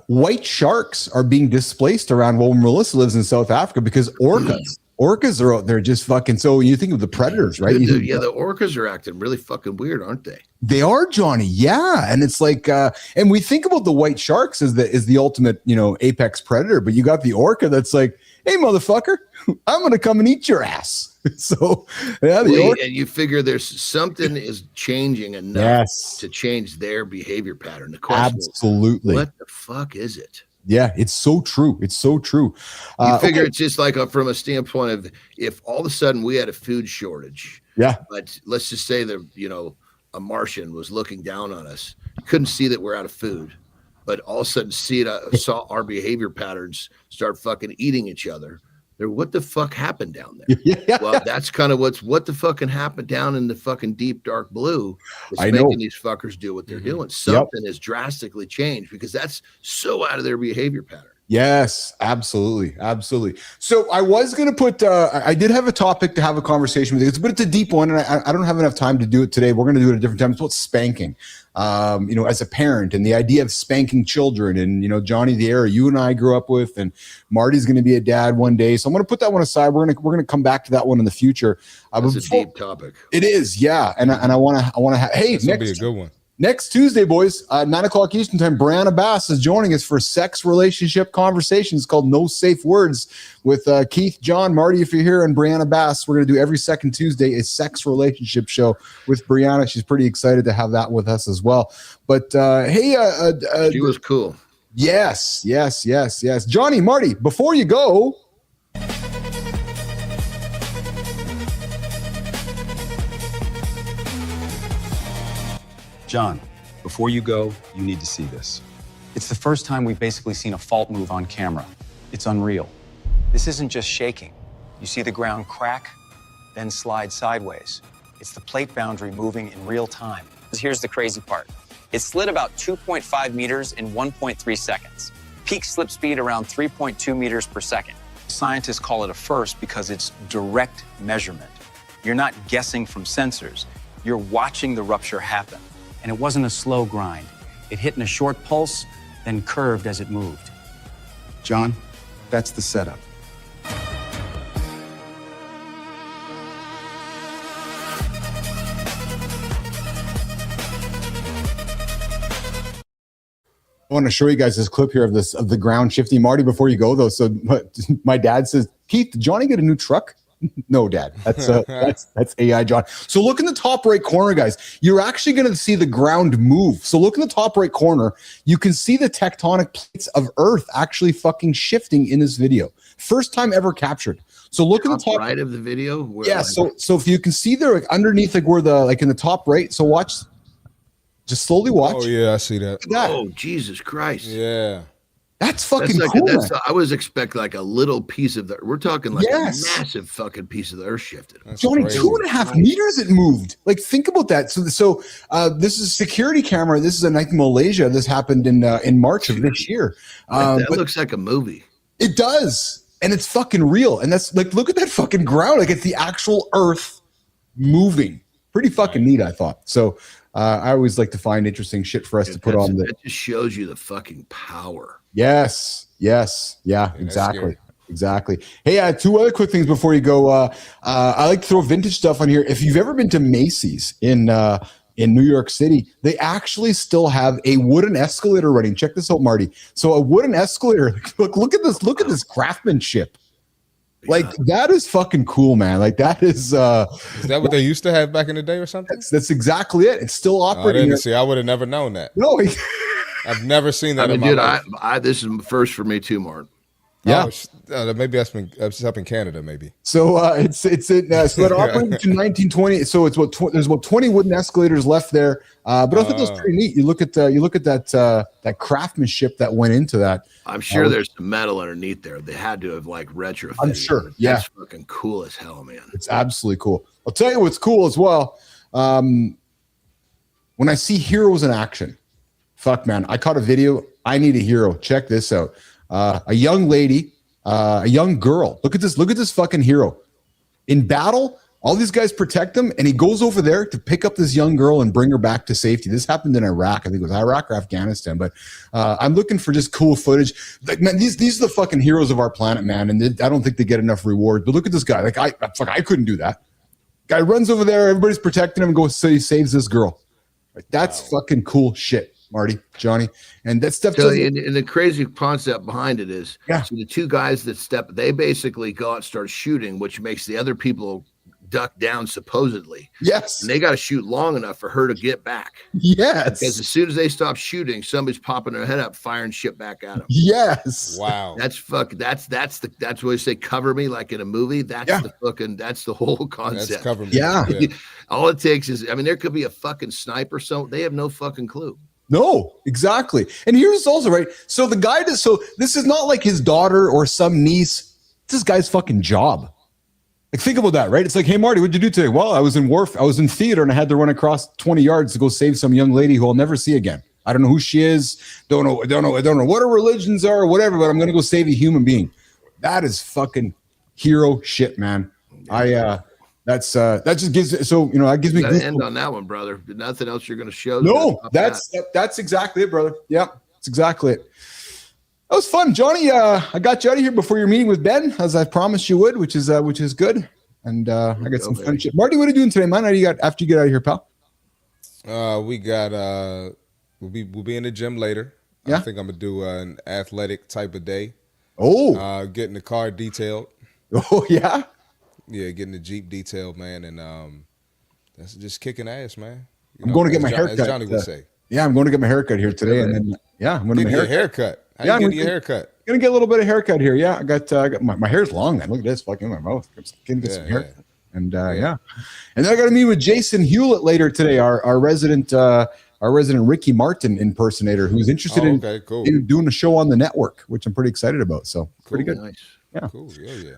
white sharks are being displaced around where Melissa lives in South Africa because orcas are out there just fucking. So when you think of the predators, right? The orcas are acting really fucking weird, aren't they? They are, Johnny. Yeah. And it's like, and we think about the white sharks as the ultimate, apex predator, but you got the orca that's like, hey, motherfucker, I'm going to come and eat your ass. So, yeah, and you figure there's something is changing enough to change their behavior pattern. The question absolutely. Is, what the fuck is it? Yeah, it's so true. It's so true. You figure it's just like from a standpoint of if all of a sudden we had a food shortage. Yeah. But let's just say that, a Martian was looking down on us. You couldn't see that we're out of food, but all of a sudden saw our behavior patterns start fucking eating each other. What the fuck happened down there? Yeah. Well, that's kind of what the fucking happened down in the fucking deep dark blue. It's making these fuckers do what they're doing. Something has drastically changed because that's so out of their behavior pattern. Yes, absolutely. Absolutely. So I was going to put, I did have a topic to have a conversation with you, but it's a deep one and I don't have enough time to do it today. We're going to do it at a different time. It's about spanking, as a parent and the idea of spanking children and, Johnny, the era you and I grew up with, and Marty's going to be a dad one day. So I'm going to put that one aside. We're going to come back to that one in the future. It's a deep topic. It is. Yeah. And I want to have, hey, this will be a good one. Next Tuesday, boys, 9:00 Eastern time, Brianna Bass is joining us for sex relationship conversations called No Safe Words with Keith, John, Marty, if you're here, and Brianna Bass. We're going to do every second Tuesday a sex relationship show with Brianna. She's pretty excited to have that with us as well. But hey, she was cool. Yes. Johnny, Marty, before you go, John, before you go, you need to see this. It's the first time we've basically seen a fault move on camera. It's unreal. This isn't just shaking. You see the ground crack, then slide sideways. It's the plate boundary moving in real time. Here's the crazy part. It slid about 2.5 meters in 1.3 seconds. Peak slip speed around 3.2 meters per second. Scientists call it a first because it's direct measurement. You're not guessing from sensors. You're watching the rupture happen. And it wasn't a slow grind. It hit in a short pulse, then curved as it moved. John, that's the setup. I want to show you guys this clip here of the ground shifting. Marty, before you go though, so my dad says, Keith, did Johnny get a new truck? No, Dad. That's AI, John. So look in the top right corner, guys. You're actually going to see the ground move. So look in the top right corner. You can see the tectonic plates of Earth actually fucking shifting in this video. First time ever captured. So look in the top right of the video. Yeah. So if you can see there, like underneath, like where in the top right. So watch. Just slowly watch. Oh yeah, I see that. Oh Jesus Christ. Yeah. That's fucking cool. I was expecting like a little piece of the. We're talking like a massive fucking piece of the Earth shifted. That's Johnny, crazy. 2.5 meters it moved. Like think about that. So this is a security camera. This is in Malaysia. This happened in March of this year. That looks like a movie. It does, and it's fucking real. And that's like, look at that fucking ground. Like it's the actual Earth moving. Pretty fucking neat, I thought. So I always like to find interesting shit for us to put on. That just shows you the fucking power. Yes. Yeah, exactly. Hey, two other quick things before you go. I like to throw vintage stuff on here. If you've ever been to Macy's in New York City, they actually still have a wooden escalator running. Check this out, Marty. So a wooden escalator. Look at this. Look at this craftsmanship. Like that is fucking cool, man. Like that is that what they used to have back in the day or something? That's exactly it. It's still operating. I would have never known that. No, I've never seen that. This is first for me too, Mark. Yeah, maybe that's up in Canada, maybe. So so that operated to 1920. So it's there's about 20 wooden escalators left there. But I think that's pretty neat. You look at that craftsmanship that went into that. I'm sure there's some metal underneath there. They had to have like retrofitted. I'm sure. Yeah, that's fucking cool as hell, man. It's absolutely cool. I'll tell you what's cool as well. When I see heroes in action, fuck man, I caught a video. I need a hero. Check this out. A young lady, a young girl. Look at this fucking hero. In battle, All these guys protect him, and he goes over there to pick up this young girl and bring her back to safety. This happened in Iraq. I think it was Iraq or Afghanistan. But I'm looking for just cool footage. Like, man, these are the fucking heroes of our planet, man. And I don't think they get enough reward. But look at this guy. Like, I couldn't do that. Guy runs over there. Everybody's protecting him and goes, so he saves this girl. Like, that's fucking cool shit, Marty, Johnny. And that stuff. And the crazy concept behind it is, so the two guys that they basically go out and start shooting, which makes the other people duck down supposedly. Yes. And they got to shoot long enough for her to get back. Yes. Because as soon as they stop shooting, somebody's popping their head up, firing shit back at them. Yes. Wow. That's what they say, cover me like in a movie. That's the whole concept. That's cover me. Yeah. All it takes is, I mean, there could be a fucking sniper, so they have no fucking clue. No, exactly. And here's also right. So the guy so this is not like his daughter or some niece. It's this guy's fucking job. Like, think about that, right? It's like, hey, Marty, what'd you do today? Well, I was in theater and I had to run across 20 yards to go save some young lady who I'll never see again. I don't know who she is. Don't know what her religions are or whatever, but I'm going to go save a human being. That is fucking hero shit, man. That just gives, so, you know, that gives me gotta end on that one, brother. Nothing else you're going to show. No, that's exactly it, brother. Yeah, that's exactly it. That was fun, Johnny. I got you out of here before your meeting with Ben, as I promised you would, which is good. And I got some fun shit. Marty, what are you doing today, man? How do you got after you get out of here, pal? We got we'll be in the gym later. Yeah. I think I'm gonna do an athletic type of day. Oh, getting the car detailed. Oh yeah. Yeah, getting the Jeep detailed, man, and that's just kicking ass, man. I'm going to get my haircut. As Johnny would say. Yeah, I'm going to get my haircut here today, and then I'm going to get a haircut. How you get your haircut? Gonna get a little bit of haircut here. Yeah, I got my hair's long, man. Look at this, fucking my mouth. Gonna get some haircut. And and then I got to meet with Jason Hewlett later today, our resident Ricky Martin impersonator, who's interested in doing a show on the network, which I'm pretty excited about. So pretty good. Nice. Yeah. Cool. Yeah.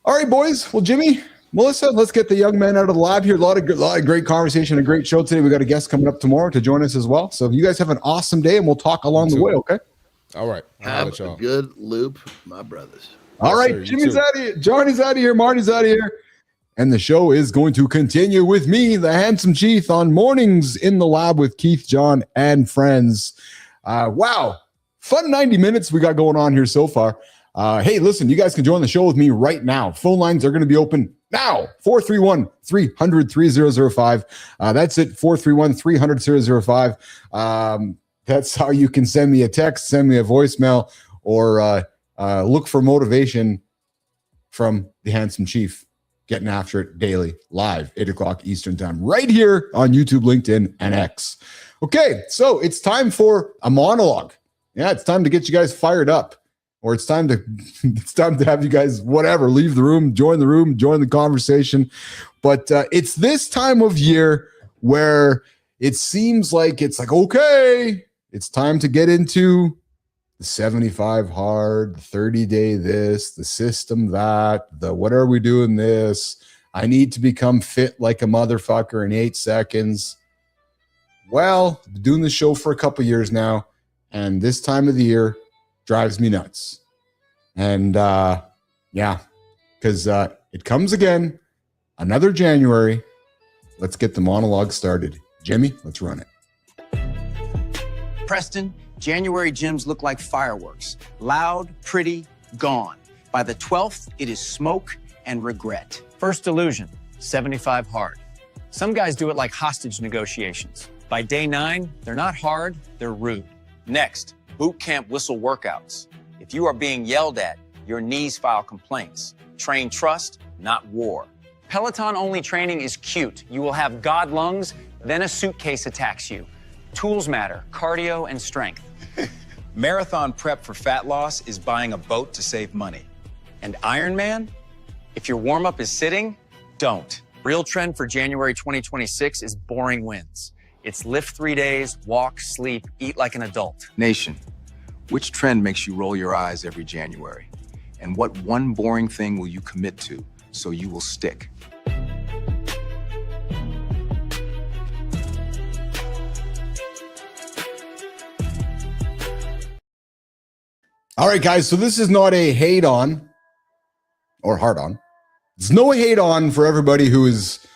All right, boys. Well, Jimmy, Melissa, let's get the young man out of the lab here. A lot of great conversation, a great show today. We got a guest coming up tomorrow to join us as well. So you guys have an awesome day, and we'll talk along the way. Okay. All right. Have a good loop, my brothers. All right. Sir, Jimmy's out of here. Johnny's out of here. Marty's out of here. And the show is going to continue with me, the handsome chief, on Mornings in the Lab with Keith, John, and friends. Wow. Fun 90 minutes we got going on here so far. Hey, listen, you guys can join the show with me right now. Phone lines are going to be open now. 431-300-3005. That's it. 431-300-3005. That's how you can send me a text, send me a voicemail, or look for motivation from the handsome chief. Getting after it daily, live, 8 o'clock Eastern time, right here on YouTube, LinkedIn, and X. Okay, so it's time for a monologue. Yeah, it's time to get you guys fired up, or it's time to have you guys leave the room, join the conversation. But it's this time of year where it seems like okay, it's time to get into the 75 hard, the 30-day this, the system that, the what are we doing this? I need to become fit like a motherfucker in 8 seconds. Well, I've been doing this show for a couple years now, and this time of the year drives me nuts. And because it comes again, another January. Let's get the monologue started. Jimmy, let's run it. Preston, January gyms look like fireworks. Loud, pretty, gone. By the 12th, it is smoke and regret. First illusion, 75 hard. Some guys do it like hostage negotiations. By day 9, they're not hard, they're rude. Next, boot camp whistle workouts. If you are being yelled at, your knees file complaints. Train trust, not war. Peloton-only training is cute. You will have God lungs, then a suitcase attacks you. Tools matter, cardio and strength. Marathon prep for fat loss is buying a boat to save money. And Ironman? If your warm-up is sitting, don't. Real trend for January 2026 is boring wins. It's lift 3 days, walk, sleep, eat like an adult. Nation, which trend makes you roll your eyes every January? And what one boring thing will you commit to so you will stick? All right, guys. So this is not a hate on or hard on. It's no hate on for everybody who is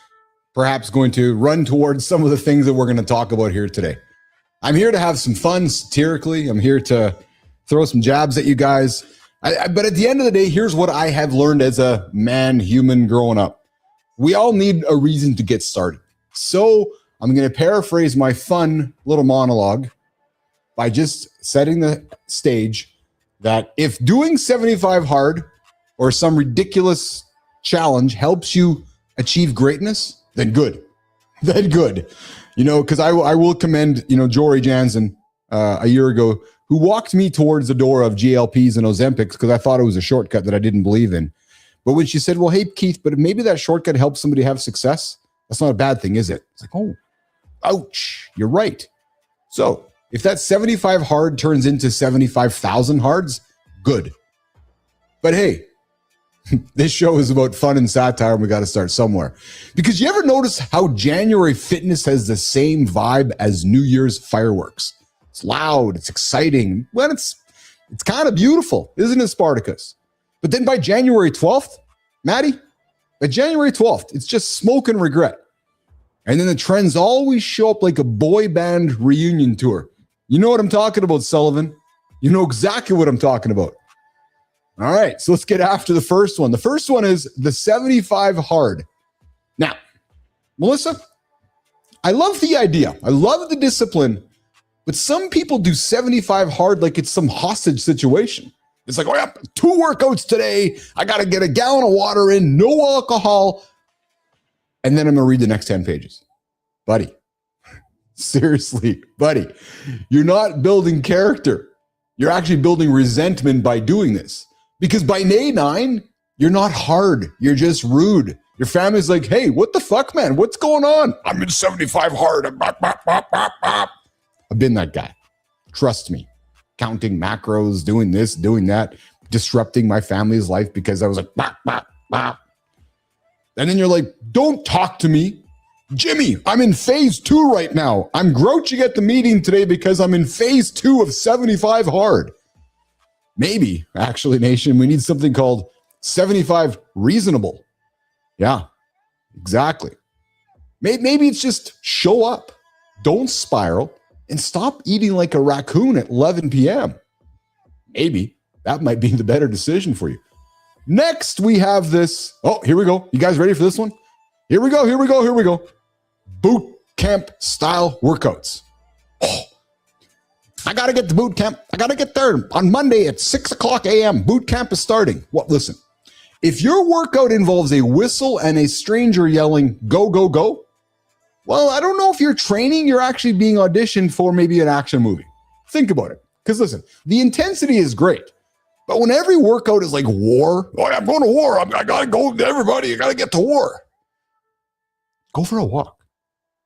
perhaps going to run towards some of the things that we're going to talk about here today. I'm here to have some fun satirically. I'm here to throw some jabs at you guys. But at the end of the day, here's what I have learned as a man, human growing up. We all need a reason to get started. So I'm going to paraphrase my fun little monologue by just setting the stage that if doing 75 hard or some ridiculous challenge helps you achieve greatness, then good. Then good. You know, because I will commend, Jory Jansen a year ago, who walked me towards the door of GLPs and Ozempics because I thought it was a shortcut that I didn't believe in. But when she said, well, hey, Keith, but maybe that shortcut helps somebody have success, that's not a bad thing, is it? It's like, oh, ouch, you're right. So if that 75 hard turns into 75,000 hards, good. But hey, this show is about fun and satire, and we got to start somewhere. Because you ever notice how January fitness has the same vibe as New Year's fireworks? It's loud, it's exciting. Well, it's kind of beautiful, isn't it, Spartacus? But then by January 12th, Maddie, by January 12th, it's just smoke and regret. And then the trends always show up like a boy band reunion tour. You know what I'm talking about, Sullivan? You know exactly what I'm talking about. All right, so let's get after the first one. The first one is the 75 hard. Now, Melissa, I love the idea. I love the discipline, but some people do 75 hard like it's some hostage situation. It's like, oh yeah, 2 workouts today. I got to get a gallon of water in, no alcohol. And then I'm going to read the next 10 pages. Buddy, seriously, buddy, you're not building character. You're actually building resentment by doing this. Because by day 9, you're not hard. You're just rude. Your family's like, hey, what the fuck, man? What's going on? I'm in 75 hard. I've been that guy. Trust me. Counting macros, doing this, doing that, disrupting my family's life because I was like, bop, bop, bop. And then you're like, don't talk to me. Jimmy, I'm in phase 2 right now. I'm grouchy at the meeting today because I'm in phase 2 of 75 hard. Maybe, actually, Nation, we need something called 75 reasonable. Yeah, exactly. Maybe it's just show up, don't spiral, and stop eating like a raccoon at 11 p.m. Maybe that might be the better decision for you. Next, we have this. Oh, here we go. You guys ready for this one? Here we go. Boot camp style workouts. Oh, I got to get to boot camp. I got to get there on Monday at 6:00 a.m. Boot camp is starting. Well, listen, if your workout involves a whistle and a stranger yelling, go, go, go, well, I don't know if you're training, you're actually being auditioned for maybe an action movie. Think about it. Because listen, the intensity is great. But when every workout is like war, oh, I'm going to war. I got to go to everybody. I got to get to war. Go for a walk.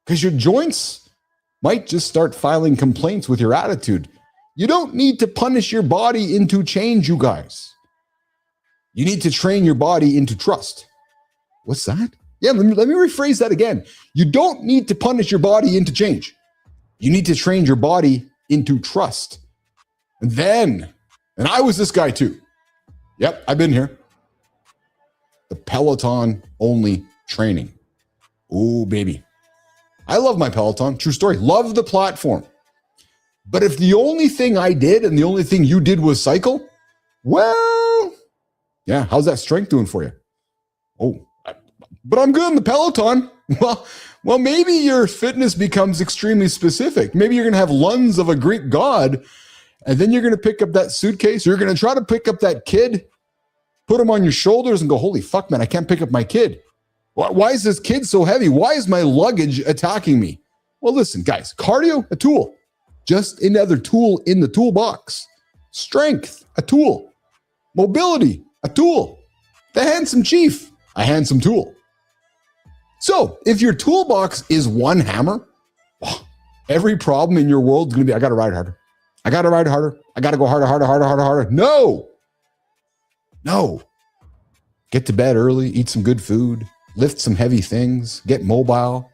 Because your joints might just start filing complaints with your attitude. You don't need to punish your body into change, you guys. You need to train your body into trust. What's that? Yeah, let me rephrase that again. You don't need to punish your body into change. You need to train your body into trust. And I was this guy too. Yep, I've been here. The Peloton only training. Ooh, baby. I love my Peloton. True story. Love the platform. But if the only thing I did and the only thing you did was cycle, well, yeah, how's that strength doing for you? Oh, but I'm good on the Peloton. Well, maybe your fitness becomes extremely specific. Maybe you're going to have lungs of a Greek god, and then you're going to pick up that suitcase. You're going to try to pick up that kid, put him on your shoulders and go, holy fuck, man, I can't pick up my kid. Why is this kid so heavy? Why is my luggage attacking me? Well, listen, guys, cardio, a tool. Just another tool in the toolbox. Strength, a tool. Mobility, a tool. The handsome chief, a handsome tool. So if your toolbox is one hammer, every problem in your world is going to be, I got to ride harder. I got to ride harder. I got to go harder. No. Get to bed early, eat some good food, lift some heavy things, get mobile.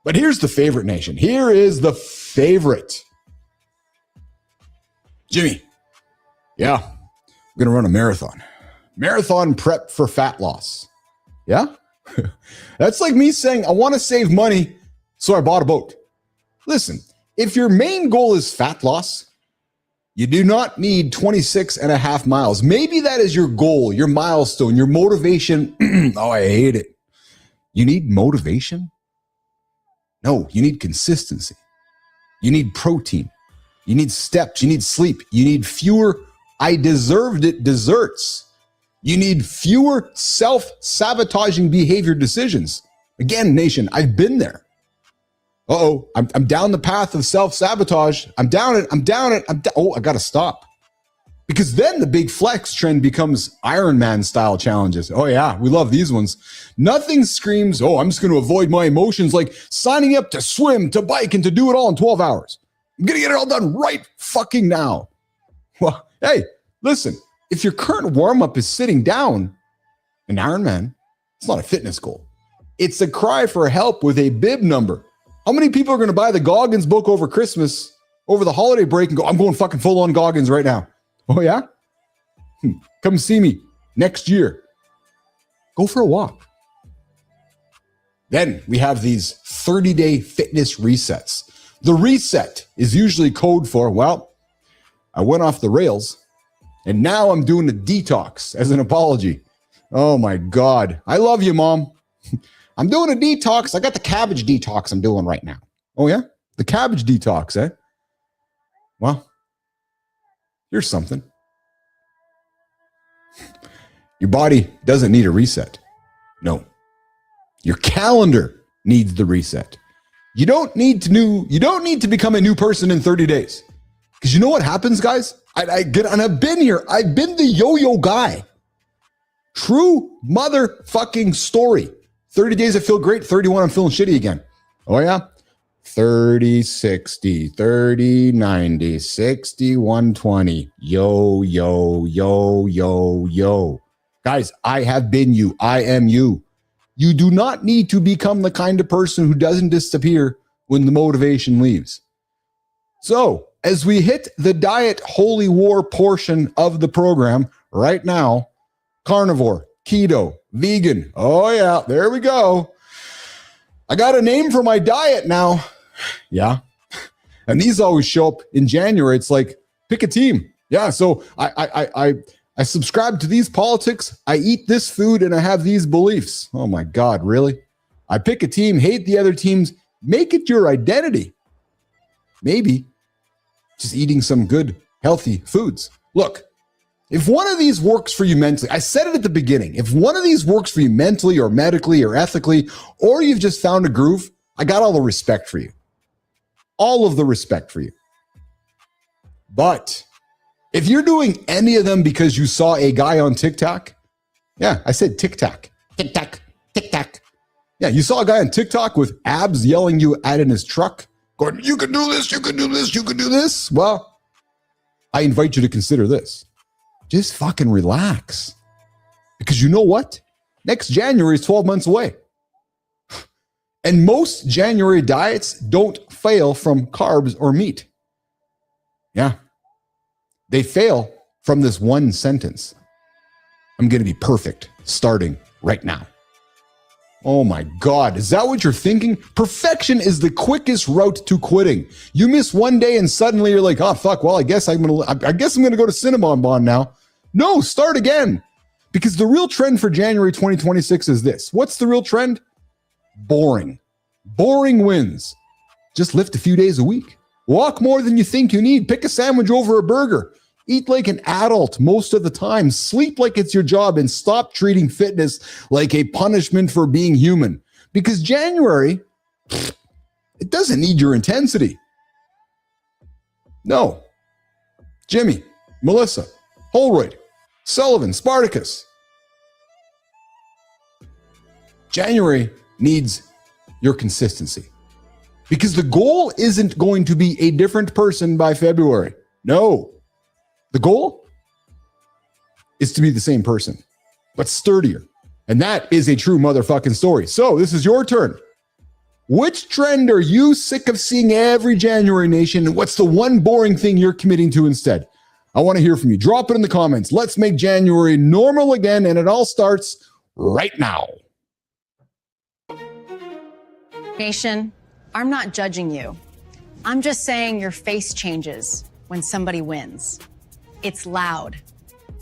But here's the favorite, Nation. Here is the favorite. Jimmy. Yeah, I'm going to run a marathon. Marathon prep for fat loss. Yeah. That's like me saying, I want to save money, so I bought a boat. Listen, if your main goal is fat loss, you do not need 26 and a half miles. Maybe that is your goal, your milestone, your motivation. Oh, I hate it. You need motivation? No, you need consistency. You need protein. You need steps. You need sleep. You need fewer I deserved it desserts. You need fewer self-sabotaging behavior decisions. Again, nation, I've been there. Uh-oh, I'm down the path of self-sabotage. I'm down it. Oh, I got to stop. Because then the big flex trend becomes Iron Man style challenges. Oh yeah, we love these ones. Nothing screams, oh, I'm just going to avoid my emotions, like signing up to swim, to bike, and to do it all in 12 hours. I'm going to get it all done right fucking now. Well, hey, listen, if your current warm-up is sitting down, an Ironman, it's not a fitness goal. It's a cry for help with a bib number. How many people are going to buy the Goggins book over Christmas, over the holiday break, and go, I'm going fucking full on Goggins right now? Oh, yeah? Come see me next year. Go for a walk. Then we have these 30-day fitness resets. The reset is usually code for, well, I went off the rails, and now I'm doing a detox as an apology. Oh, my God. I love you, Mom. I'm doing a detox. I got the cabbage detox I'm doing right now. Oh, yeah? The cabbage detox, eh? Well, here's something. Your body doesn't need a reset. No. Your calendar needs the reset. You don't need to become a new person in 30 days. Because you know what happens, guys? And I've been here. I've been the yo-yo guy. True motherfucking story. 30 days I feel great. 31 I'm feeling shitty again. Oh yeah? 30, 60, 30, 90, 60, 120. Yo, yo, yo, yo, yo. Guys, I have been you. I am you. You do not need to become the kind of person who doesn't disappear when the motivation leaves. So, as we hit the diet holy war portion of the program right now, carnivore, keto, vegan. Oh yeah, there we go. I got a name for my diet now. Yeah. And these always show up in January. It's like, pick a team. Yeah. So I subscribe to these politics. I eat this food and I have these beliefs. Oh my God, really? I pick a team, hate the other teams, make it your identity. Maybe just eating some good, healthy foods. Look, if one of these works for you mentally, I said it at the beginning, if one of these works for you mentally or medically or ethically, or you've just found a groove, I got all the respect for you. All of the respect for you. But if you're doing any of them because you saw a guy on TikTok, yeah, I said TikTok, TikTok, TikTok. Yeah, you saw a guy on TikTok with abs yelling you at in his truck, going, you can do this, you can do this, you can do this. Well, I invite you to consider this. Just fucking relax. Because you know what? Next January is 12 months away. And most January diets don't fail from carbs or meat. Yeah. They fail from this one sentence. I'm going to be perfect starting right now. Oh my God. Is that what you're thinking? Perfection is the quickest route to quitting. You miss one day and suddenly you're like, oh, fuck. Well, I guess I'm going to go to Cinnabon now. No, start again. Because the real trend for January 2026 is this. What's the real trend? Boring. Boring wins. Just lift a few days a week. Walk more than you think you need. Pick a sandwich over a burger. Eat like an adult most of the time. Sleep like it's your job and stop treating fitness like a punishment for being human. Because January, it doesn't need your intensity. No. Jimmy, Melissa, Holroyd, Sullivan, Spartacus. January needs your consistency. Because the goal isn't going to be a different person by February. No. The goal is to be the same person, but sturdier. And that is a true motherfucking story. So this is your turn. Which trend are you sick of seeing every January, nation? And what's the one boring thing you're committing to instead? I want to hear from you. Drop it in the comments. Let's make January normal again. And it all starts right now. Nation, I'm not judging you. I'm just saying your face changes when somebody wins. It's loud.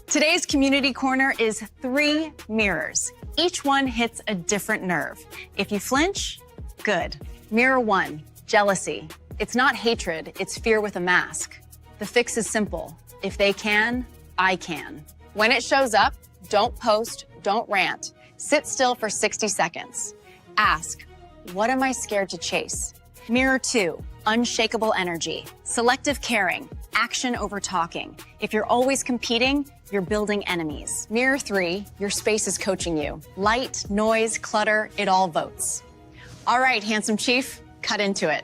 Today's community corner is 3 mirrors. Each one hits a different nerve. If you flinch, good. Mirror 1, jealousy. It's not hatred, it's fear with a mask. The fix is simple. If they can, I can. When it shows up, don't post, don't rant. Sit still for 60 seconds. Ask, what am I scared to chase? Mirror 2, unshakable energy. Selective caring, action over talking. If you're always competing, you're building enemies. Mirror 3, your space is coaching you. Light, noise, clutter, it all votes. All right, handsome chief, cut into it.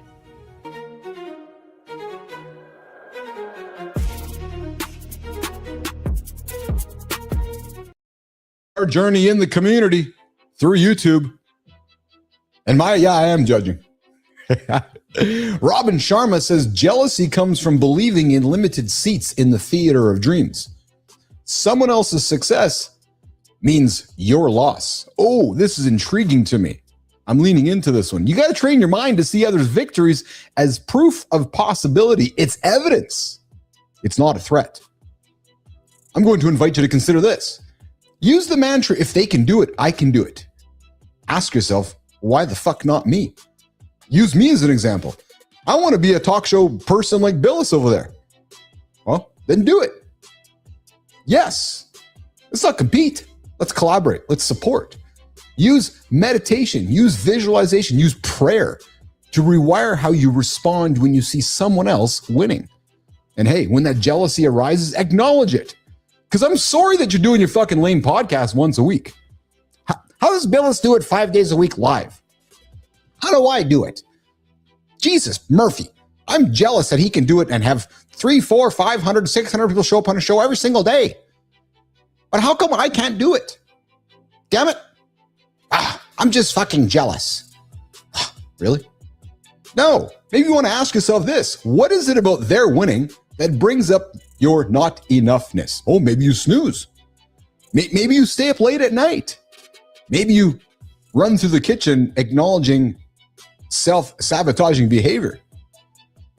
Our journey in the community through YouTube. And I am judging. Robin Sharma says jealousy comes from believing in limited seats in the theater of dreams. Someone else's success means your loss. Oh, this is intriguing to me. I'm leaning into this one. You got to train your mind to see others' victories as proof of possibility. It's evidence. It's not a threat. I'm going to invite you to consider this. Use the mantra, if they can do it, I can do it. Ask yourself, why the fuck not me? Use me as an example. I want to be a talk show person like Billis over there. Well, then do it. Yes. Let's not compete. Let's collaborate. Let's support. Use meditation, use visualization, use prayer to rewire how you respond when you see someone else winning. And hey, when that jealousy arises, acknowledge it. Because I'm sorry that you're doing your fucking lame podcast once a week. How does Billis do it 5 days a week live? How do I do it? Jesus, Murphy. I'm jealous that he can do it and have 300, 400, 500, 600 people show up on a show every single day. But how come I can't do it? Damn it. I'm just fucking jealous. Really? No. Maybe you want to ask yourself this. What is it about their winning that brings up your not enoughness? Oh, maybe you snooze. Maybe you stay up late at night. Maybe you run through the kitchen acknowledging self-sabotaging behavior.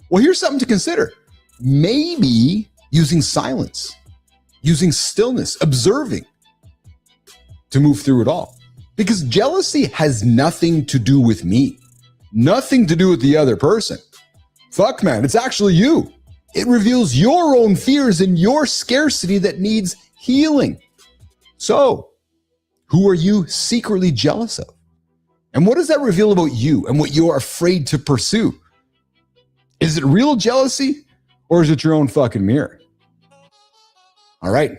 Well, here's something to consider. Maybe using silence, using stillness, observing to move through it all. Because jealousy has nothing to do with me, nothing to do with the other person. Fuck, man, it's actually you. It reveals your own fears and your scarcity that needs healing. So, who are you secretly jealous of? And what does that reveal about you and what you're afraid to pursue? Is it real jealousy or is it your own fucking mirror? All right.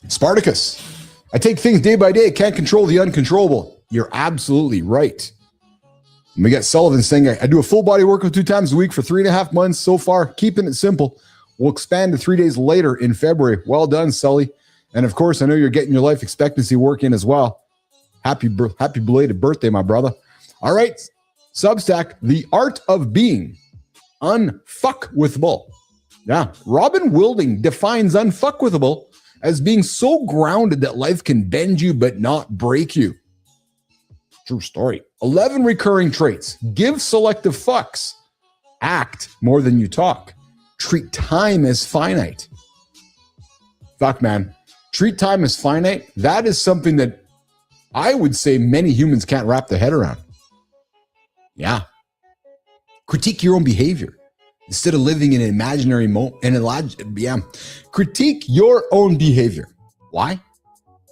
Spartacus, I take things day by day, can't control the uncontrollable. You're absolutely right. And we got Sullivan saying, I do a full body workout 2 times a week for 3.5 months so far, keeping it simple. We'll expand to 3 days later in February. Well done, Sully. And of course, I know you're getting your life expectancy work in as well. Happy belated birthday, my brother. All right, Substack, The Art of Being Unfuckwithable. Yeah, Robin Wilding defines unfuckwithable as being so grounded that life can bend you but not break you. True story. 11 recurring traits. Give selective fucks. Act more than you talk. Treat time as finite. Fuck, man. Treat time as finite. That is something that I would say many humans can't wrap their head around. Yeah. Critique your own behavior instead of living in an imaginary moment. Critique your own behavior. Why?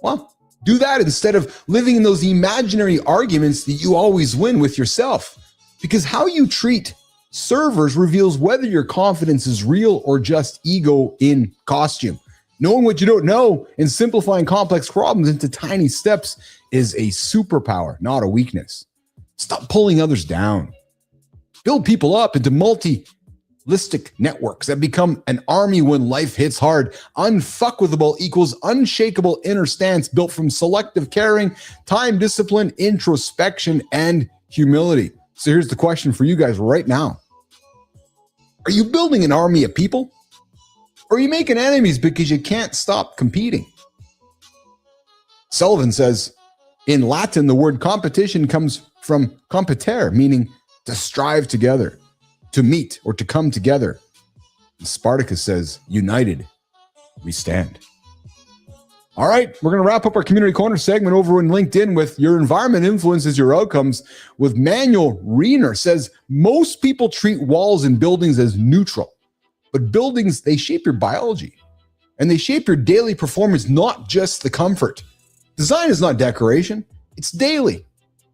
Well, do that instead of living in those imaginary arguments that you always win with yourself. Because how you treat servers reveals whether your confidence is real or just ego in costume. Knowing what you don't know and simplifying complex problems into tiny steps is a superpower, not a weakness. Stop pulling others down. Build people up into multi-listic networks that become an army when life hits hard. Unfuckwithable equals unshakable inner stance built from selective caring, time discipline, introspection, and humility. So here's the question for you guys right now. Are you building an army of people? Or are you making enemies because you can't stop competing? Sullivan says, In Latin, the word competition comes from competere, meaning to strive together, to meet, or to come together. And Spartacus says, united, we stand. All right, we're going to wrap up our Community Corner segment over in LinkedIn with your environment influences your outcomes with Manuel Riener. Says, most people treat walls and buildings as neutral, but buildings, they shape your biology and they shape your daily performance, not just the comfort. Design is not decoration. It's daily.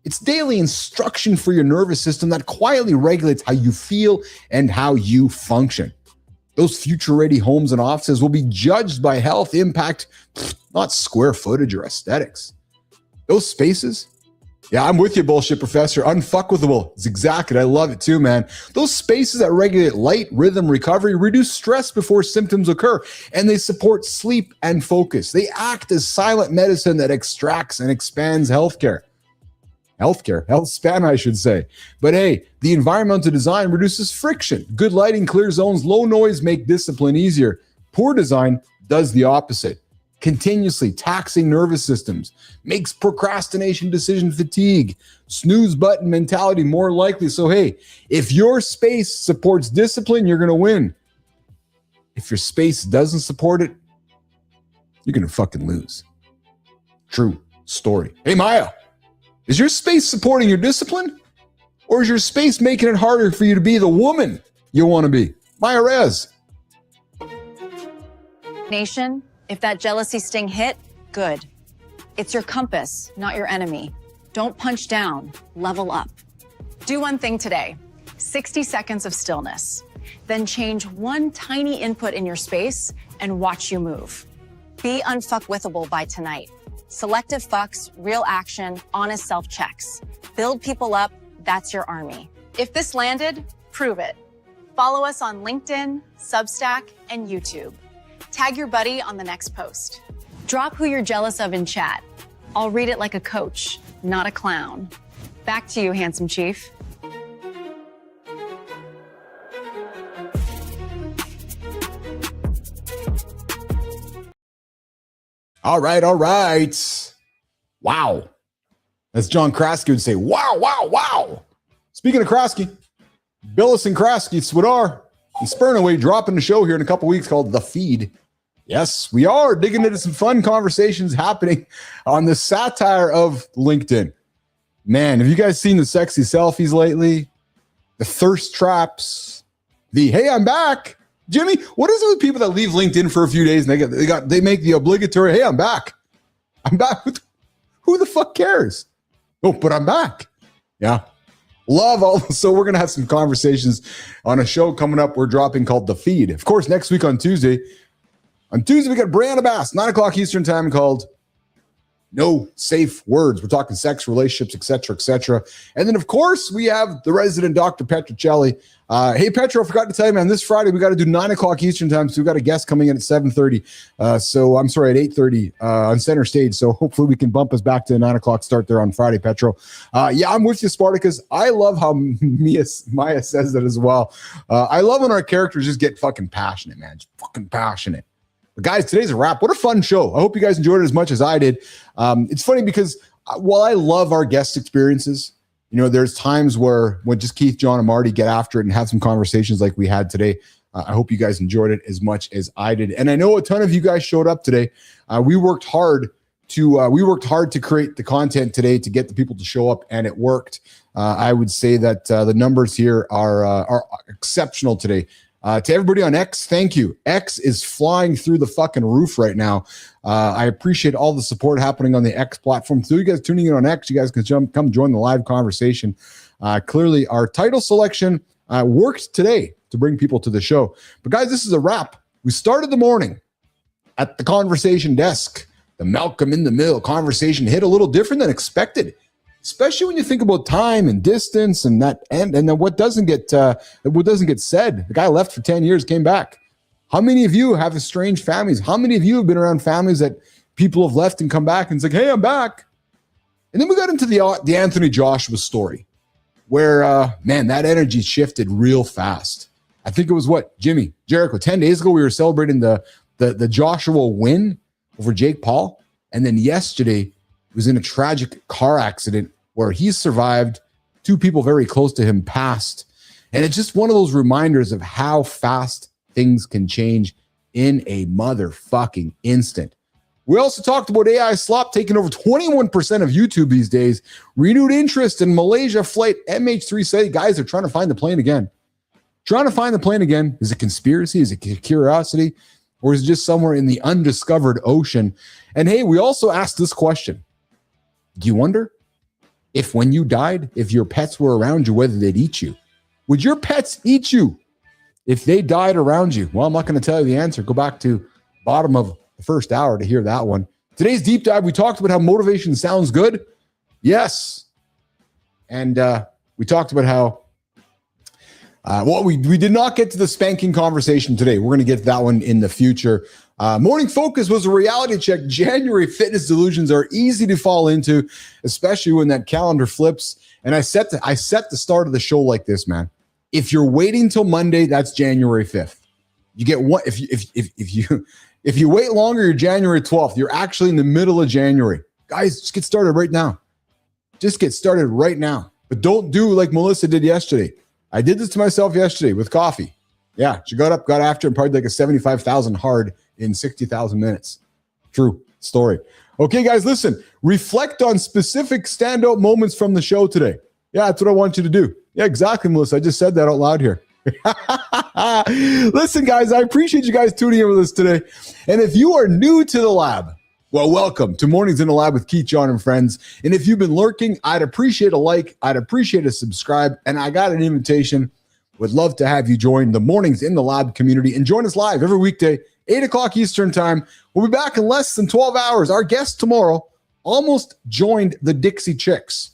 It's daily instruction for your nervous system that quietly regulates how you feel and how you function. Those future-ready homes and offices will be judged by health impact, not square footage or aesthetics. Those spaces, yeah, I'm with you, bullshit professor. Unfuckwithable. It's exactly. I love it too, man. Those spaces that regulate light, rhythm, recovery, reduce stress before symptoms occur, and they support sleep and focus. They act as silent medicine that extracts and expands health span, I should say. But hey, the environmental design reduces friction. Good lighting, clear zones, low noise make discipline easier. Poor design does the opposite. Continuously taxing nervous systems makes procrastination, decision fatigue, snooze button mentality more likely. So hey, if your space supports discipline, you're going to win. If your space doesn't support it, you're going to fucking lose. True story. Hey, Maya, is your space supporting your discipline? Or is your space making it harder for you to be the woman you want to be? Maya Rez. Nation, if that jealousy sting hit, good. It's your compass, not your enemy. Don't punch down, level up. Do one thing today, 60 seconds of stillness. Then change one tiny input in your space and watch you move. Be unfuckwithable by tonight. Selective fucks, real action, honest self-checks. Build people up, that's your army. If this landed, prove it. Follow us on LinkedIn, Substack, and YouTube. Tag your buddy on the next post. Drop who you're jealous of in chat. I'll read it like a coach, not a clown. Back to you, handsome chief. All right. Wow. As John Kraske would say, wow. Speaking of Kraske, Billis and Kraske, Swadar, and Spurnaway dropping the show here in a couple weeks called The Feed. Yes, we are digging into some fun conversations happening on the satire of LinkedIn. Man, have you guys seen the sexy selfies lately? The thirst traps, the hey, I'm back. Jimmy, what is it with people that leave LinkedIn for a few days and they make the obligatory, hey, I'm back. Who the fuck cares? Oh, but I'm back. Yeah. Love all. So we're going to have some conversations on a show coming up we're dropping called The Feed. Of course, next week on Tuesday, we got Brianna Bass, 9 o'clock Eastern time, called No Safe Words. We're talking sex, relationships, etc. And then, of course, we have the resident Dr. Petrocelli. Hey, Petro, I forgot to tell you, man, this Friday, we got to do 9 o'clock Eastern time. So we've got a guest coming in at 7:30. At 8:30 on center stage. So hopefully we can bump us back to the 9 o'clock start there on Friday, Petro. Yeah, I'm with you, Spartacus. I love how Maya says that as well. I love when our characters just get fucking passionate, man. Just fucking passionate. But guys, today's a wrap. What a fun show. I hope you guys enjoyed it as much as I did. It's funny because while I love our guest experiences, you know, there's times where when just Keith, John, and Marty get after it and have some conversations like we had today. I hope you guys enjoyed it as much as I did. And I know a ton of you guys showed up today. We worked hard to create the content today to get the people to show up, and it worked. I would say that the numbers here are exceptional today. To everybody on X, thank you. X is flying through the fucking roof right now. I appreciate all the support happening on the X platform. So you guys tuning in on X, you guys can come join the live conversation. Clearly, our title selection worked today to bring people to the show. But guys, this is a wrap. We started the morning at the conversation desk. The Malcolm in the Middle conversation hit a little different than expected, especially when you think about time and distance and that, and then what doesn't get said. The guy left for 10 years, came back. How many of you have estranged families? How many of you have been around families that people have left and come back and it's like, hey, I'm back? And then we got into the Anthony Joshua story where, man, that energy shifted real fast. I think it was Jimmy, Jericho, 10 days ago, we were celebrating the Joshua win over Jake Paul. And then yesterday, was in a tragic car accident where he survived. 2 people very close to him passed. And it's just one of those reminders of how fast things can change in a motherfucking instant. We also talked about AI slop taking over 21% of YouTube these days. Renewed interest in Malaysia flight MH370. Guys are trying to find the plane again. Is it conspiracy? Is it curiosity? Or is it just somewhere in the undiscovered ocean? And hey, we also asked this question. Do you wonder if when you died, if your pets were around you, whether they'd eat you? Would your pets eat you if they died around you? Well, I'm not going to tell you the answer. Go back to bottom of the first hour to hear that one. Today's deep dive, we talked about how motivation sounds good. Yes. And we talked about how, we did not get to the spanking conversation today. We're going to get to that one in the future. Morning Focus was a reality check. January fitness delusions are easy to fall into, especially when that calendar flips. And I set the start of the show like this, man. If you're waiting till Monday, that's January 5th. You get one. If you wait longer, you're January 12th. You're actually in the middle of January. Guys, just get started right now. But don't do like Melissa did yesterday. I did this to myself yesterday with coffee. Yeah, she got up, got after it, and partied like a 75,000 hard in 60,000 minutes. True story. Okay, guys, listen. Reflect on specific standout moments from the show today. Yeah, that's what I want you to do. Yeah, exactly, Melissa. I just said that out loud here. Listen, guys, I appreciate you guys tuning in with us today. And if you are new to the lab, well, welcome to Mornings in the Lab with Keith, John, and friends. And if you've been lurking, I'd appreciate a like. I'd appreciate a subscribe. And I got an invitation. Would love to have you join the Mornings in the Lab community and join us live every weekday, 8 o'clock Eastern time. We'll be back in less than 12 hours. Our guest tomorrow almost joined the Dixie Chicks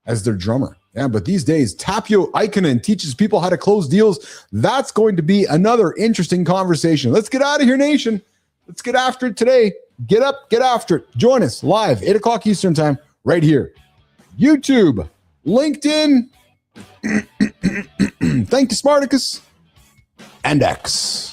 as their drummer. Yeah, but these days, Tapio Ikonen teaches people how to close deals. That's going to be another interesting conversation. Let's get out of here, nation. Let's get after it today. Get up, get after it. Join us live, 8 o'clock Eastern time, right here. YouTube, LinkedIn. Thank you, Spartacus, and X.